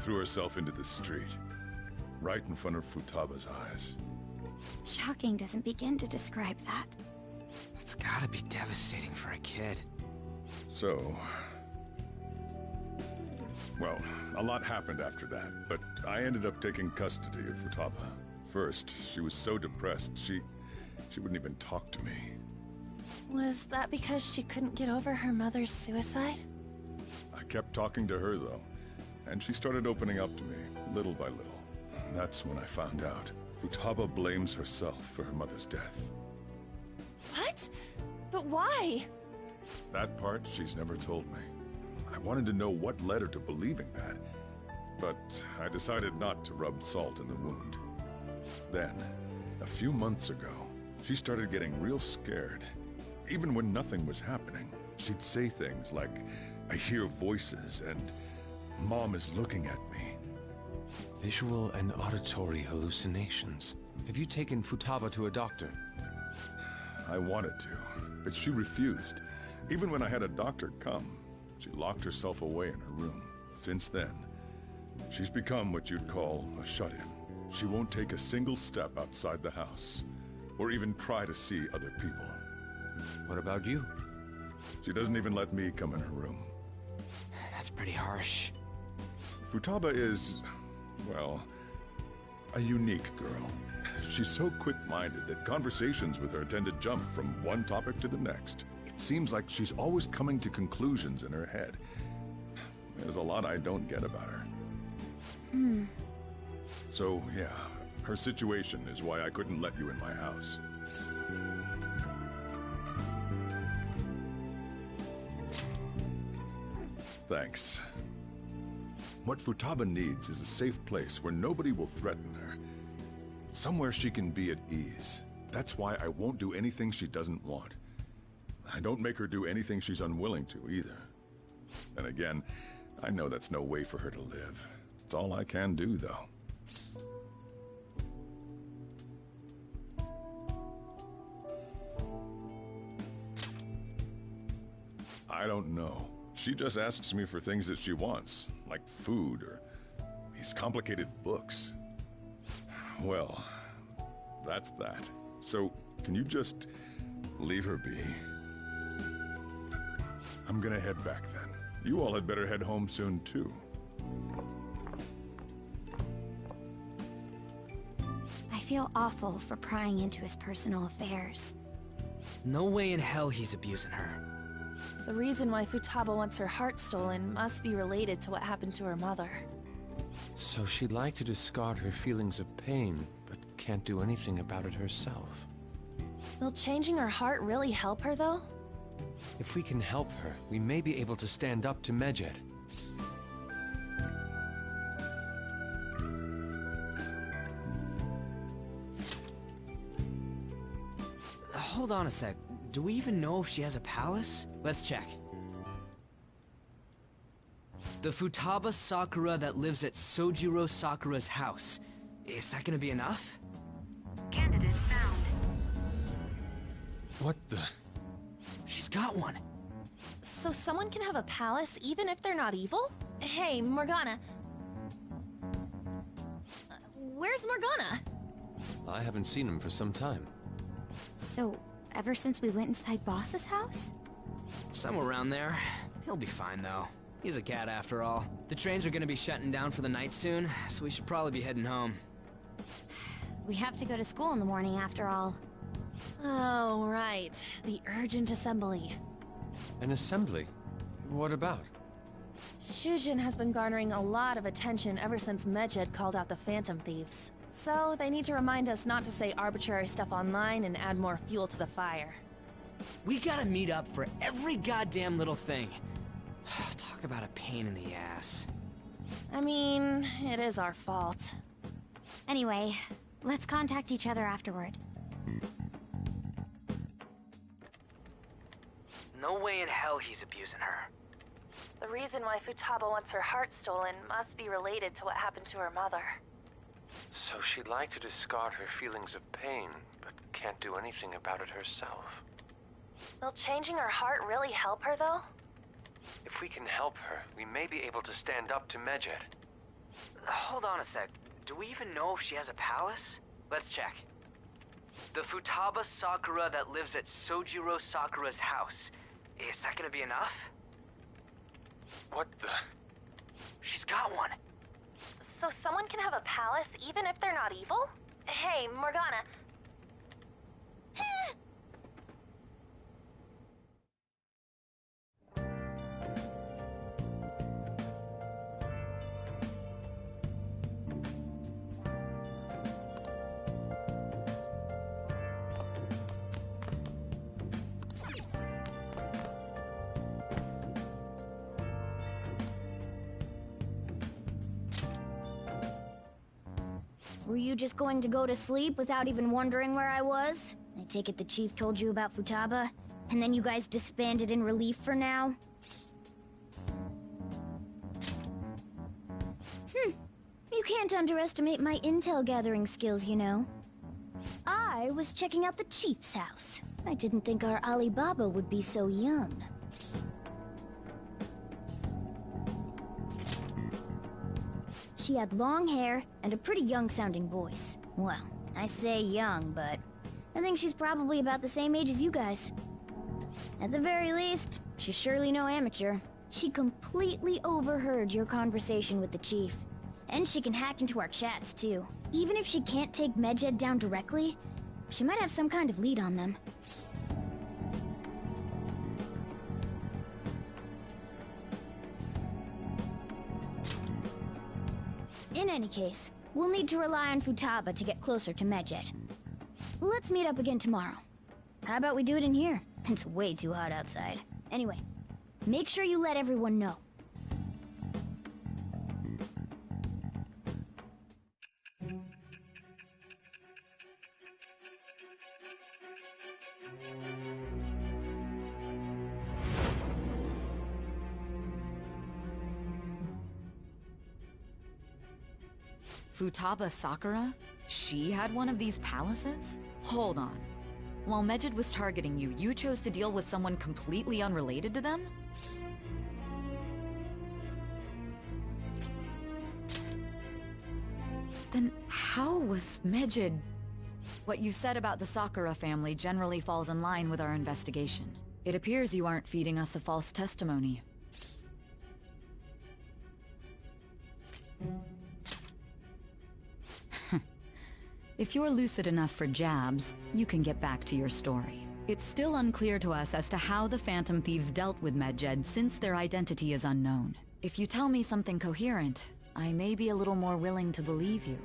A: Threw herself into the street, right in front of Futaba's eyes.
T: Shocking doesn't begin to describe that.
N: It's gotta be devastating for a kid.
A: So... Well, a lot happened after that, but I ended up taking custody of Futaba. First, she was so depressed, she wouldn't even talk to me.
R: Was that because she couldn't get over her mother's suicide?
A: I kept talking to her, though, and she started opening up to me, little by little. That's when I found out. Futaba blames herself for her mother's death.
R: What? But why?
A: That part she's never told me. I wanted to know what led her to believing that, but I decided not to rub salt in the wound. Then, a few months ago, she started getting real scared. Even when nothing was happening, she'd say things like, "I hear voices," and "Mom is looking at me."
F: Visual and auditory hallucinations. Have you taken Futaba to a doctor?
A: I wanted to, but she refused. Even when I had a doctor come, she locked herself away in her room. Since then, she's become what you'd call a shut-in. She won't take a single step outside the house, or even try to see other people.
F: What about you?
A: She doesn't even let me come in her room.
C: That's pretty harsh.
A: Futaba is, well, a unique girl. She's so quick-minded that conversations with her tend to jump from one topic to the next. It seems like she's always coming to conclusions in her head. There's a lot I don't get about her. So, yeah, her situation is why I couldn't let you in my house. Thanks. What Futaba needs is a safe place where nobody will threaten her. Somewhere she can be at ease. That's why I won't do anything she doesn't want. I don't make her do anything she's unwilling to, either. And again, I know that's no way for her to live. It's all I can do, though. I don't know. She just asks me for things that she wants, like food or these complicated books. Well, that's that. So, can you just leave her be? I'm gonna head back then. You all had better head home soon, too.
T: I feel awful for prying into his personal affairs.
C: No way in hell he's abusing her.
R: The reason why Futaba wants her heart stolen must be related to what happened to her mother.
F: So she'd like to discard her feelings of pain, but can't do anything about it herself.
R: Will changing her heart really help her, though?
F: If we can help her, we may be able to stand up to Medjed.
C: Hold on a sec. Do we even know if she has a palace? Let's check. The Futaba Sakura that lives at Sojiro Sakura's house. Is that gonna be enough?
H: Candidate found.
F: What the?
C: She's got one.
R: So someone can have a palace even if they're not evil? Hey, Morgana. Where's Morgana?
F: I haven't seen him for some time.
T: So, ever since we went inside Boss's house?
C: Somewhere around there. He'll be fine, though. He's a cat, after all. The trains are gonna be shutting down for the night soon, so we should probably be heading home.
T: We have to go to school in the morning, after all.
R: Oh, right. The urgent assembly.
F: An assembly? What about?
R: Shujin has been garnering a lot of attention ever since Medjed called out the Phantom Thieves. So, they need to remind us not to say arbitrary stuff online and add more fuel to the fire.
C: We gotta meet up for every goddamn little thing. Talk about a pain in the ass.
R: I mean, it is our fault.
T: Anyway, let's contact each other afterward.
C: No way in hell he's abusing her.
R: The reason why Futaba wants her heart stolen must be related to what happened to her mother.
F: So she'd like to discard her feelings of pain, but can't do anything about it herself.
R: Will changing her heart really help her, though?
F: If we can help her, we may be able to stand up to Medjed.
C: Hold on a sec. Do we even know if she has a palace? Let's check. The Futaba Sakura that lives at Sojiro Sakura's house. Is that gonna be enough?
F: What the?
C: She's got one.
R: So someone can have a palace even if they're not evil? Hey, Morgana.
D: Were you just going to go to sleep without even wondering where I was? I take it the chief told you about Futaba, and then you guys disbanded in relief for now? You can't underestimate my intel gathering skills, you know. I was checking out the chief's house. I didn't think our Alibaba would be so young. She had long hair and a pretty young-sounding voice. Well, I say young, but I think she's probably about the same age as you guys. At the very least, she's surely no amateur. She completely overheard your conversation with the chief. And she can hack into our chats, too. Even if she can't take Medjed down directly, she might have some kind of lead on them. In any case, we'll need to rely on Futaba to get closer to Medjed. Let's meet up again tomorrow. How about we do it in here? It's way too hot outside. Anyway, make sure you let everyone know.
K: Futaba Sakura? She had one of these palaces? Hold on. While Medjed was targeting you, you chose to deal with someone completely unrelated to them? Then how was Medjed... What you said about the Sakura family generally falls in line with our investigation. It appears you aren't feeding us a false testimony. If you're lucid enough for jabs, you can get back to your story. It's still unclear to us as to how the Phantom Thieves dealt with Medjed since their identity is unknown. If you tell me something coherent, I may be a little more willing to believe you.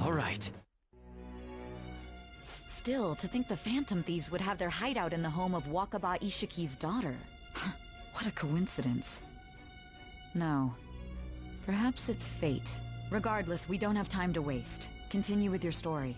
G: All right.
K: Still, to think the Phantom Thieves would have their hideout in the home of Wakaba Ishiki's daughter. What a coincidence. No. Perhaps it's fate. Regardless, we don't have time to waste. Continue with your story.